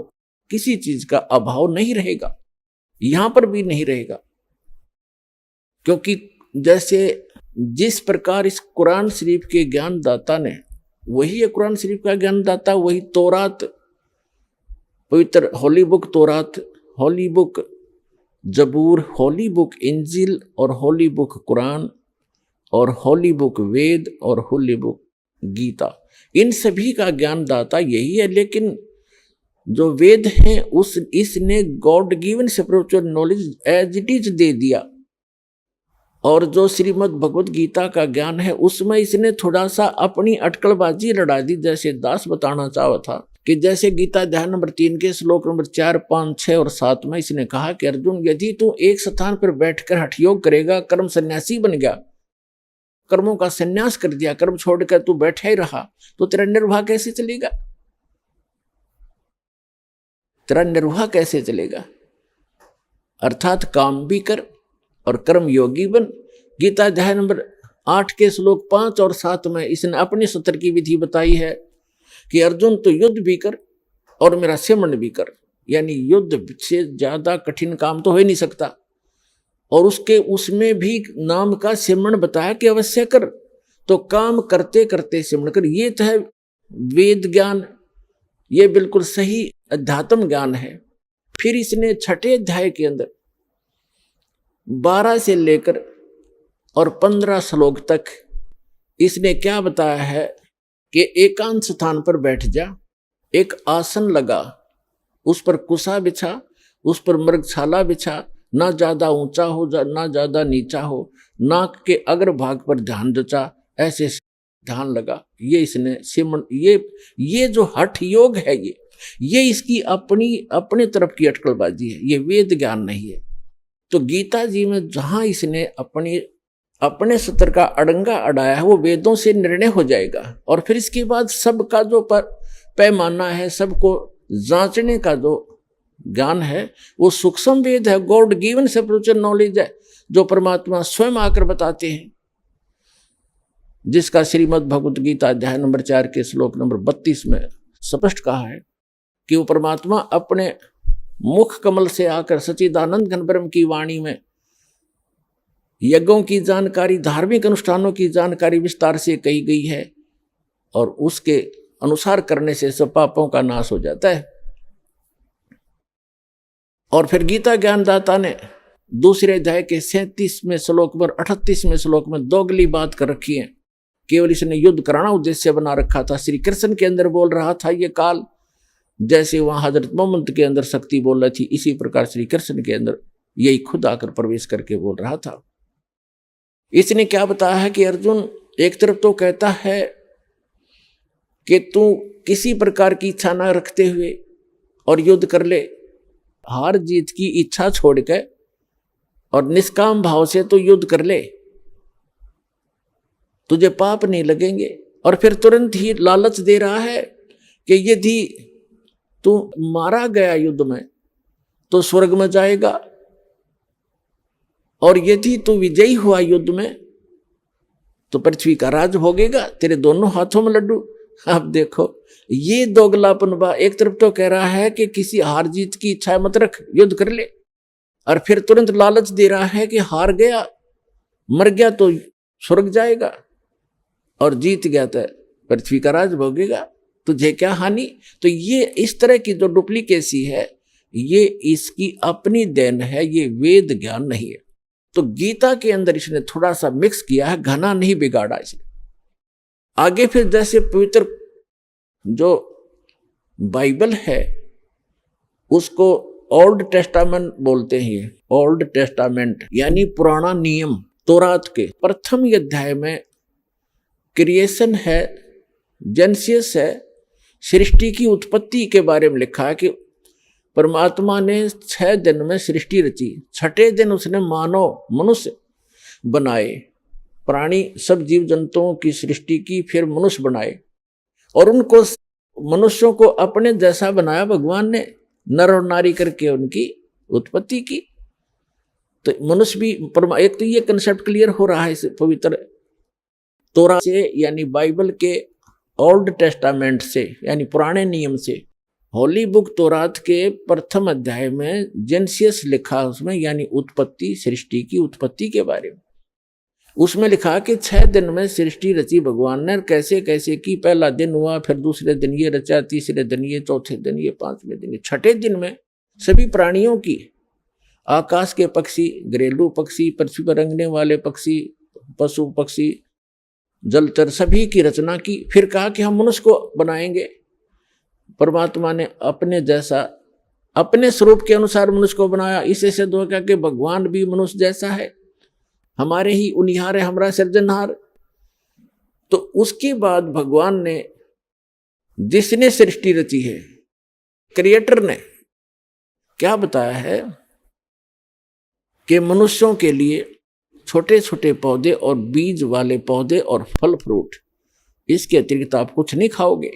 किसी चीज का अभाव नहीं रहेगा, यहां पर भी नहीं रहेगा। क्योंकि जैसे जिस प्रकार इस कुरान शरीफ के ज्ञानदाता ने, वही है कुरान शरीफ का ज्ञानदाता, वही तौरात, पवित्र होली बुक तौरात, होली बुक जबूर, होली बुक इंजिल और होली बुक कुरान और होली बुक वेद और होली बुक गीता, इन सभी का ज्ञानदाता यही है। लेकिन जो वेद हैं इसने God given spiritual knowledge as it is दे दिया, और जो श्रीमद् भगवत गीता का ज्ञान है उसमें इसने थोड़ा सा अपनी अटकलबाजी लड़ा दी। जैसे दास बताना चाहा था कि जैसे गीता अध्याय नंबर 3 के श्लोक नंबर 4, 5, 6 और 7 में इसने कहा कि अर्जुन, यदि तू एक स्थान पर बैठकर हठ योग करेगा, कर्म सन्यासी बन गया, कर्मों का सन्यास कर दिया, कर्म छोड़कर तू बैठा ही रहा, तो तेरा निर्वाह कैसे चलेगा? तेरा निर्वाह कैसे चलेगा? अर्थात काम भी कर और कर्म योगी बन। गीता अध्याय नंबर 8 के श्लोक 5 और 7 में इसने अपनी सत्र की विधि बताई है कि अर्जुन तो युद्ध भी कर और मेरा सिमरन भी कर। यानी युद्ध से ज्यादा कठिन काम तो हो ही नहीं सकता, और उसमें भी नाम का सिमरन बताया कि अवश्य कर। तो काम करते करते सिमरन कर, ये तो है वेद ज्ञान, ये बिल्कुल सही अध्यात्म ज्ञान है। फिर इसने 6ठे अध्याय के अंदर 12 से लेकर और 15 श्लोक तक इसने क्या बताया है कि एकांत स्थान पर बैठ जा, एक आसन लगा, उस पर कुसा बिछा, उस पर मृगशाला बिछा, ना ज्यादा ऊंचा हो ना ज्यादा नीचा हो, नाक के अग्र भाग पर ध्यान जचा, ऐसे ध्यान लगा। ये इसने सिमरन, ये जो हठ योग है, ये इसकी अपने तरफ की अटकलबाजी है, ये वेद ज्ञान नहीं है। तो गीता जी में जहां इसने अपने सत्र का अड़ंगा अड़ाया है, वो वेदों से निर्णय हो जाएगा। और फिर इसके बाद सबका जो पैमाना है, सबको जांचने का जो ज्ञान है, वो सूक्ष्म वेद है, गॉड गिवन स्पिरिचुअल नॉलेज है, जो परमात्मा स्वयं आकर बताते हैं, जिसका श्रीमद् भगवत गीता अध्याय नंबर 4 के श्लोक नंबर 32 में स्पष्ट कहा है कि वो परमात्मा अपने मुख कमल से आकर सच्चिदानंद घन ब्रह्म की वाणी में यज्ञों की जानकारी, धार्मिक अनुष्ठानों की जानकारी विस्तार से कही गई है, और उसके अनुसार करने से सब पापों का नाश हो जाता है। और फिर गीता ज्ञानदाता ने दूसरे अध्याय के 37वें श्लोक पर 38वें श्लोक में दोगली बात कर रखी है। केवल इसने युद्ध कराना उद्देश्य बना रखा था। श्री कृष्ण के अंदर बोल रहा था ये काल, जैसे वहां हजरत मोहम्मद के अंदर शक्ति बोल रही थी, इसी प्रकार श्री कृष्ण के अंदर यही खुद आकर प्रवेश करके बोल रहा था। इसने क्या बताया है कि अर्जुन, एक तरफ तो कहता है कि तू किसी प्रकार की इच्छा ना रखते हुए और युद्ध कर ले, हार जीत की इच्छा छोड़ के और निष्काम भाव से तू युद्ध कर ले, तुझे पाप नहीं लगेंगे। और फिर तुरंत ही लालच दे रहा है कि यदि तू मारा गया युद्ध में तो स्वर्ग में जाएगा, और यदि तू विजयी हुआ युद्ध में तो पृथ्वी का राज भोगेगा, तेरे दोनों हाथों में लड्डू। अब देखो ये दोगलापन बा, एक तरफ तो कह रहा है कि किसी हार जीत की इच्छा मत रख, युद्ध कर ले, और फिर तुरंत लालच दे रहा है कि हार गया, मर गया तो स्वर्ग जाएगा, और जीत गया तो पृथ्वी का राज भोगेगा, तुझे क्या हानि। तो ये इस तरह की जो डुप्लीकेसी है, ये इसकी अपनी देन है, ये वेद ज्ञान नहीं है। तो गीता के अंदर इसने थोड़ा सा मिक्स किया है, घना नहीं बिगाड़ा इसने। आगे फिर जैसे पवित्र जो बाइबल है उसको ओल्ड टेस्टामेंट बोलते हैं, ओल्ड टेस्टामेंट यानी पुराना नियम। तोरात के प्रथम अध्याय में क्रिएशन है, जेनेसिस है, सृष्टि की उत्पत्ति के बारे में लिखा है कि परमात्मा ने 6 दिन में सृष्टि रची, 6ठे दिन उसने मानव मनुष्य बनाए, प्राणी सब जीव जंतुओं की सृष्टि की, फिर मनुष्य बनाए, और उनको मनुष्यों को अपने जैसा बनाया भगवान ने, नर और नारी करके उनकी उत्पत्ति की। तो मनुष्य भी एक तो ये कंसेप्ट क्लियर हो रहा है इस पवित्र तोरा से, यानी बाइबल के ओल्ड टेस्टामेंट से, यानी पुराने नियम से। होली बुक तोरात के प्रथम अध्याय में जेनेसिस लिखा उसमें, यानी उत्पत्ति, सृष्टि की उत्पत्ति के बारे में। उसमें लिखा कि 6 दिन में सृष्टि रची भगवान ने, कैसे कैसे की। पहला दिन हुआ, फिर दूसरे दिन ये रचा, तीसरे दिन ये, चौथे दिन ये, 5वें दिन ये। 6ठे दिन में सभी प्राणियों की, आकाश के पक्षी, घरेलू पक्षी, पृथ्वी पर रेंगने वाले पक्षी, पशु पक्षी जलचर सभी की रचना की। फिर कहा कि हम मनुष्य को बनाएंगे। परमात्मा ने अपने जैसा अपने स्वरूप के अनुसार मनुष्य को बनाया। इसे सिद्ध हो गया कि भगवान भी मनुष्य जैसा है, हमारे ही उनिहार है, हमारा सृजनहार। तो उसके बाद भगवान ने, जिसने सृष्टि रची है, क्रिएटर ने क्या बताया है कि मनुष्यों के लिए छोटे छोटे पौधे और बीज वाले पौधे और फल फ्रूट, इसके अतिरिक्त आप कुछ नहीं खाओगे।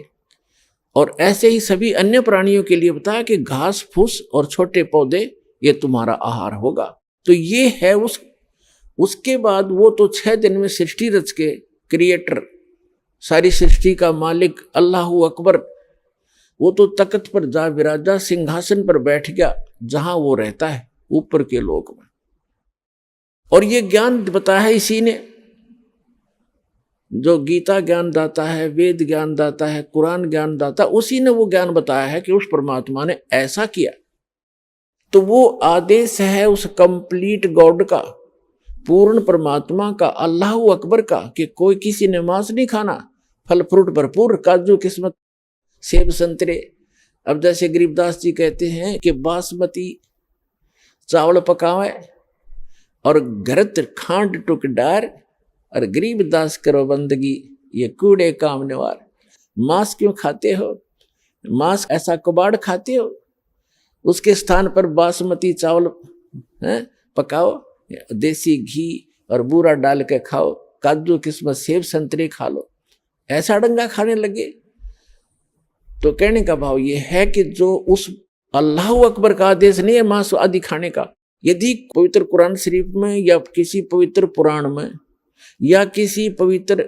और ऐसे ही सभी अन्य प्राणियों के लिए बताया कि घास फूस और छोटे पौधे ये तुम्हारा आहार होगा। तो ये है उसके बाद वो तो 6 दिन में सृष्टि रच के क्रिएटर, सारी सृष्टि का मालिक अल्लाहू अकबर, वो तो तख्त पर जा विराजा, सिंहासन पर बैठ गया जहां वो रहता है, ऊपर के लोक में। और ये ज्ञान बताया है इसी ने, जो गीता ज्ञान दाता है, वेद ज्ञान दाता है, कुरान ज्ञान दाता, उसी ने वो ज्ञान बताया है कि उस परमात्मा ने ऐसा किया। तो वो आदेश है उस कंप्लीट गॉड का, पूर्ण परमात्मा का, अल्लाहू अकबर का, कि कोई किसी ने मांस नहीं खाना, फल फ्रूट भरपूर, काजू किस्मत, सेब संतरे। अब जैसे गरीबदास जी कहते हैं कि बासमती चावल पकावे और घरत खांड टुक डार और गरीबदास करो बंदगी, ये कूड़े काम निवार। मांस क्यों खाते हो? मांस ऐसा कबाड़ खाते हो, उसके स्थान पर बासमती चावल पकाओ, देसी घी और बूरा डाल के खाओ, काजू किस्मत सेब संतरे खा लो, ऐसा डंगा खाने लगे। तो कहने का भाव ये है कि जो उस अल्लाहू अकबर का आदेश नहीं है मांस आदि खाने का। यदि पवित्र कुरान शरीफ में या किसी पवित्र पुराण में या किसी पवित्र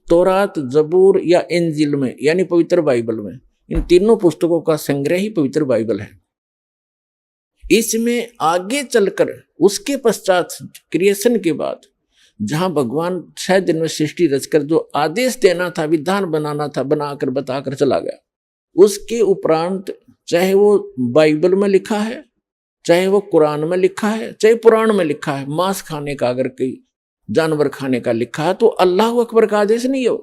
तौरात, जबूर या इंजिल में, यानी पवित्र बाइबल में, इन तीनों पुस्तकों का संग्रह ही पवित्र बाइबल है। इसमें आगे चलकर उसके पश्चात क्रिएशन के बाद जहां भगवान 6 दिन में सृष्टि रचकर जो आदेश देना था, विधान बनाना था, बनाकर बताकर चला गया। उसके उपरांत चाहे वो बाइबल में लिखा है, चाहे वो कुरान में लिखा है, चाहे पुराण में लिखा है, मांस खाने का अगर कोई जानवर खाने का लिखा है तो अल्लाह अकबर का आदेश नहीं हो,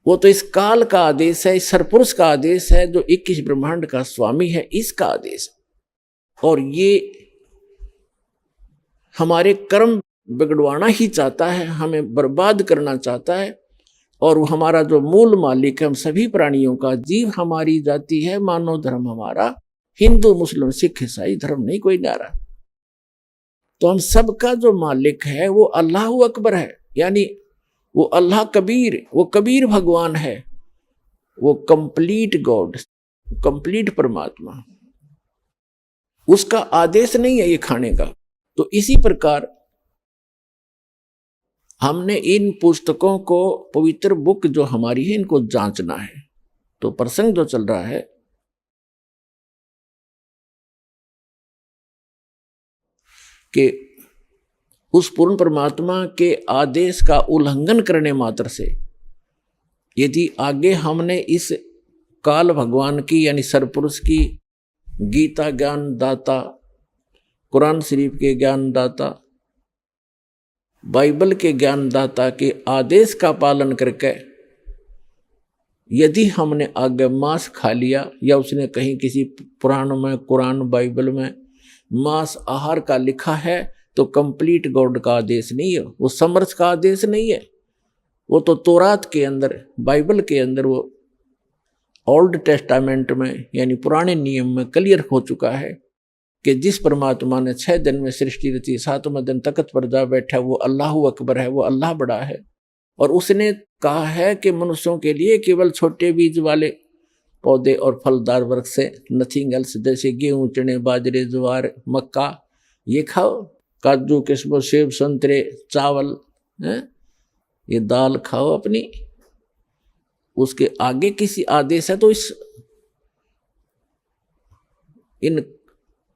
वो तो इस काल का आदेश है, इस सरपुरुष का आदेश है, जो 21 ब्रह्मांड का स्वामी है, इसका आदेश। और ये हमारे कर्म बिगड़वाना ही चाहता है, हमें बर्बाद करना चाहता है। और वो हमारा जो मूल मालिक है हम सभी प्राणियों का, जीव हमारी जाति है, मानव धर्म हमारा, हिंदू मुस्लिम सिख ईसाई धर्म नहीं कोई न्यारा। तो हम सबका जो मालिक है वो अल्लाह अकबर है, यानी वो अल्लाह कबीर, वो कबीर भगवान है, वो कंप्लीट गॉड, कंप्लीट परमात्मा। उसका आदेश नहीं है ये खाने का। तो इसी प्रकार हमने इन पुस्तकों को, पवित्र बुक जो हमारी है, इनको जांचना है। तो प्रसंग जो चल रहा है कि उस पूर्ण परमात्मा के आदेश का उल्लंघन करने मात्र से यदि आगे हमने इस काल भगवान की, यानी सरपुरुष की, गीता ज्ञान दाता, कुरान शरीफ के ज्ञान दाता, बाइबल के ज्ञानदाता के आदेश का पालन करके यदि हमने आगे मांस खा लिया, या उसने कहीं किसी पुराण में, कुरान, बाइबल में मांस आहार का लिखा है, तो कंप्लीट गॉड का आदेश नहीं है, वो समर्थ का आदेश नहीं है। वो तो तौरात के अंदर, बाइबल के अंदर, वो ओल्ड टेस्टामेंट में यानी पुराने नियम में क्लियर हो चुका है कि जिस परमात्मा ने 6 दिन में सृष्टि रची, 7वें दिन तख्त पर जा बैठा, वो अल्लाहू अकबर है, वो अल्लाह बड़ा है। और उसने कहा है कि मनुष्यों के लिए केवल छोटे बीज वाले पौधे और फलदार वृक्ष से, नथिंग एल्स, जैसे गेहूं, चने, बाजरे, ज्वार, मक्का, ये खाओ, काजू किस्मत, सेब संतरे, चावल, ये दाल खाओ अपनी। उसके आगे किसी आदेश है तो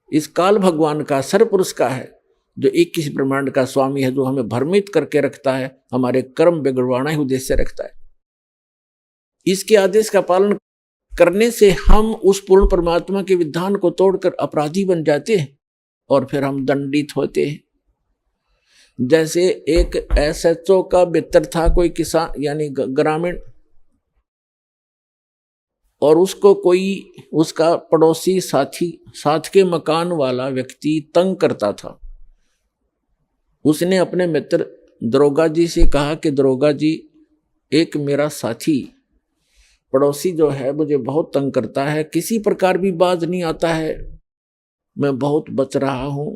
इस काल भगवान का, सरपुरुष का है, जो 21 ब्रह्मांड का स्वामी है, जो हमें भ्रमित करके रखता है, हमारे कर्म बिगड़वाना ही उद्देश्य रखता है। इसके आदेश का पालन करने से हम उस पूर्ण परमात्मा के विधान को तोड़कर अपराधी बन जाते हैं और फिर हम दंडित होते हैं। जैसे एक SHO का मित्र था, कोई किसान यानी ग्रामीण, और उसको कोई उसका पड़ोसी साथी, साथ के मकान वाला व्यक्ति तंग करता था। उसने अपने मित्र दरोगा जी से कहा कि दरोगा जी, एक मेरा साथी पड़ोसी जो है मुझे बहुत तंग करता है, किसी प्रकार भी बाज नहीं आता है, मैं बहुत बच रहा हूं।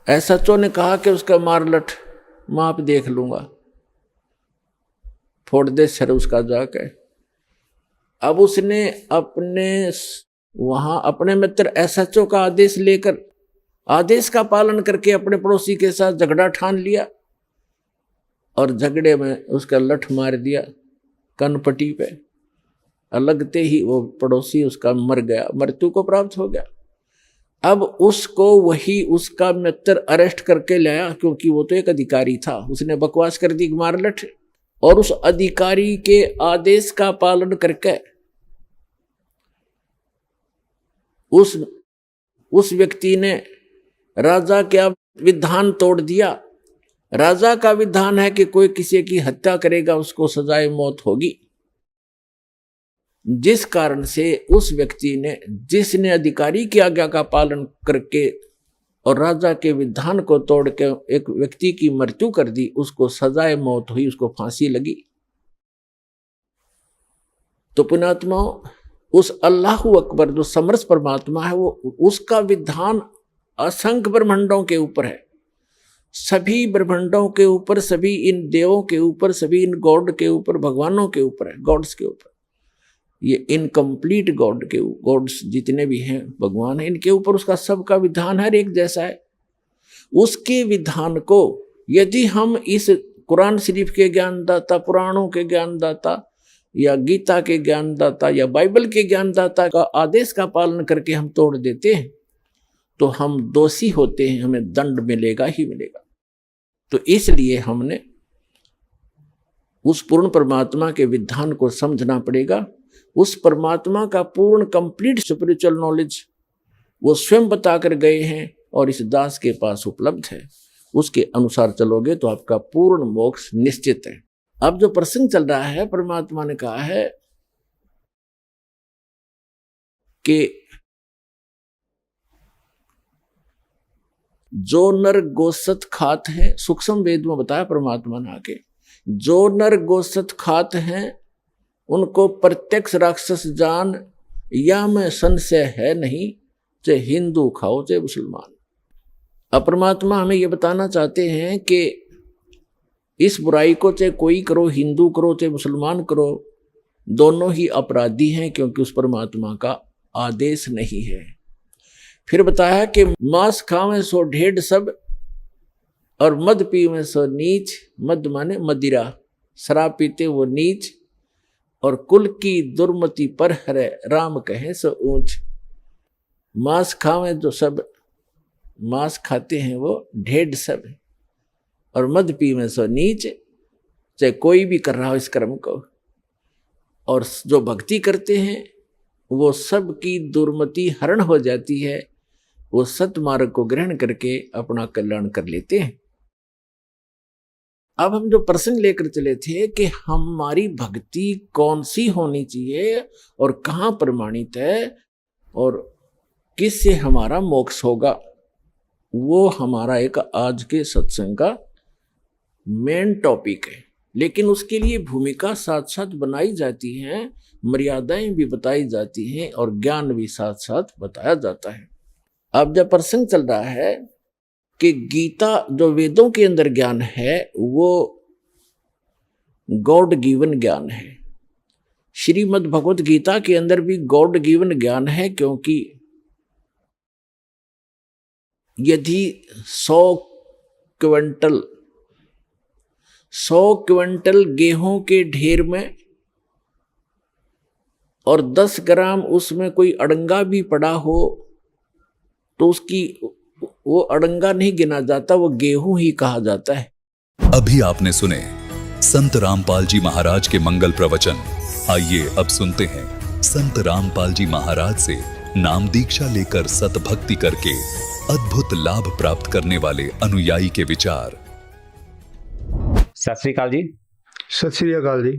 SHO ने कहा कि उसका मार लठ, मैं आप देख लूंगा, फोड़ दे सर उसका जाके। अब उसने अपने वहां अपने मित्र SHO का आदेश लेकर, आदेश का पालन करके अपने पड़ोसी के साथ झगड़ा ठान लिया और झगड़े में उसका लठ मार दिया कनपट्टी पे। लगते ही वो पड़ोसी उसका मर गया, मृत्यु को प्राप्त हो गया। अब उसको वही उसका मित्र अरेस्ट करके लाया, क्योंकि वो तो एक अधिकारी था, उसने बकवास कर दी मार लठ, और उस अधिकारी के आदेश का पालन करके उस व्यक्ति ने राजा का विधान तोड़ दिया। राजा का विधान है कि कोई किसी की हत्या करेगा उसको सजाए मौत होगी। जिस कारण से उस व्यक्ति ने, जिसने अधिकारी की आज्ञा का पालन करके और राजा के विधान को तोड़ के एक व्यक्ति की मृत्यु कर दी, उसको सजाए मौत हुई, उसको फांसी लगी। तो पुण्यात्माओं, उस अल्लाहु अकबर जो समर्थ परमात्मा है, वो उसका विधान असंख्य ब्रह्मांडों के ऊपर है, सभी ब्रह्मांडों के ऊपर, सभी इन देवों के ऊपर, सभी इन गॉड के ऊपर, भगवानों के ऊपर है, गॉड्स के ऊपर। ये इनकम्प्लीट गॉड के, गॉड्स जितने भी हैं भगवान हैं, इनके ऊपर उसका सबका विधान हर एक जैसा है। उसके विधान को यदि हम इस कुरान शरीफ के ज्ञानदाता, पुराणों के ज्ञानदाता, या गीता के ज्ञानदाता, या बाइबल के ज्ञानदाता का आदेश का पालन करके हम तोड़ देते हैं, तो हम दोषी होते हैं, हमें दंड मिलेगा ही मिलेगा। तो इसलिए हमने उस पूर्ण परमात्मा के विधान को समझना पड़ेगा। उस परमात्मा का पूर्ण कंप्लीट स्पिरिचुअल नॉलेज वो स्वयं बता कर गए हैं और इस दास के पास उपलब्ध है। उसके अनुसार चलोगे तो आपका पूर्ण मोक्ष निश्चित है। अब जो प्रसंग चल रहा है, परमात्मा ने कहा है कि जो नर गोसत खात हैं, सूक्ष्म वेद में बताया परमात्मा ने आके, जो नर गोसत खात हैं उनको प्रत्यक्ष राक्षस जान, या में संशय है नहीं, चाहे हिंदू खाओ चाहे मुसलमान। अब परमात्मा हमें यह बताना चाहते हैं कि इस बुराई को चाहे कोई करो, हिंदू करो चाहे मुसलमान करो, दोनों ही अपराधी हैं, क्योंकि उस परमात्मा का आदेश नहीं है। फिर बताया कि मांस खावे सो ढेड सब, और मद पीवे सो नीच। मद माने मदिरा, शराब पीते वो नीच, और कुल की दुर्मति पर हरे, राम कहे सो ऊंच। मांस खावे जो सब, मांस खाते हैं वो ढेड सब, और मद पीवे सो नीच, चाहे कोई भी कर रहा हो इस कर्म को। और जो भक्ति करते हैं वो सब की दुर्मति हरण हो जाती है, वो सतमार्ग को ग्रहण करके अपना कल्याण कर लेते हैं। अब हम जो प्रसंग लेकर चले थे कि हमारी भक्ति कौन सी होनी चाहिए और कहाँ प्रमाणित है और किससे हमारा मोक्ष होगा, वो हमारा एक आज के सत्संग का मेन टॉपिक है। लेकिन उसके लिए भूमिका साथ साथ बनाई जाती है, मर्यादाएं भी बताई जाती हैं और ज्ञान भी साथ साथ बताया जाता है। अब जब प्रसंग चल रहा है कि गीता जो वेदों के अंदर ज्ञान है वो गॉड गिवन ज्ञान है। श्रीमद् भगवत गीता के अंदर भी गॉड गिवन ज्ञान है, क्योंकि यदि 100 क्विंटल गेहूं के ढेर में और 10 ग्राम उसमें कोई अड़ंगा भी पड़ा हो तो उसकी वो अड़ंगा नहीं गिना जाता, वो गेहूं ही कहा जाता है। अभी आपने सुने संत रामपाल जी महाराज के मंगल प्रवचन। आइए अब सुनते हैं संत रामपाल जी महाराज से नाम दीक्षा लेकर सतभक्ति करके अद्भुत लाभ प्राप्त करने वाले अनुयायी के विचार। ਸਤਿ ਸ੍ਰੀ ਅਕਾਲ ਜੀ। ਸਤਿ ਸ੍ਰੀ ਅਕਾਲ ਜੀ।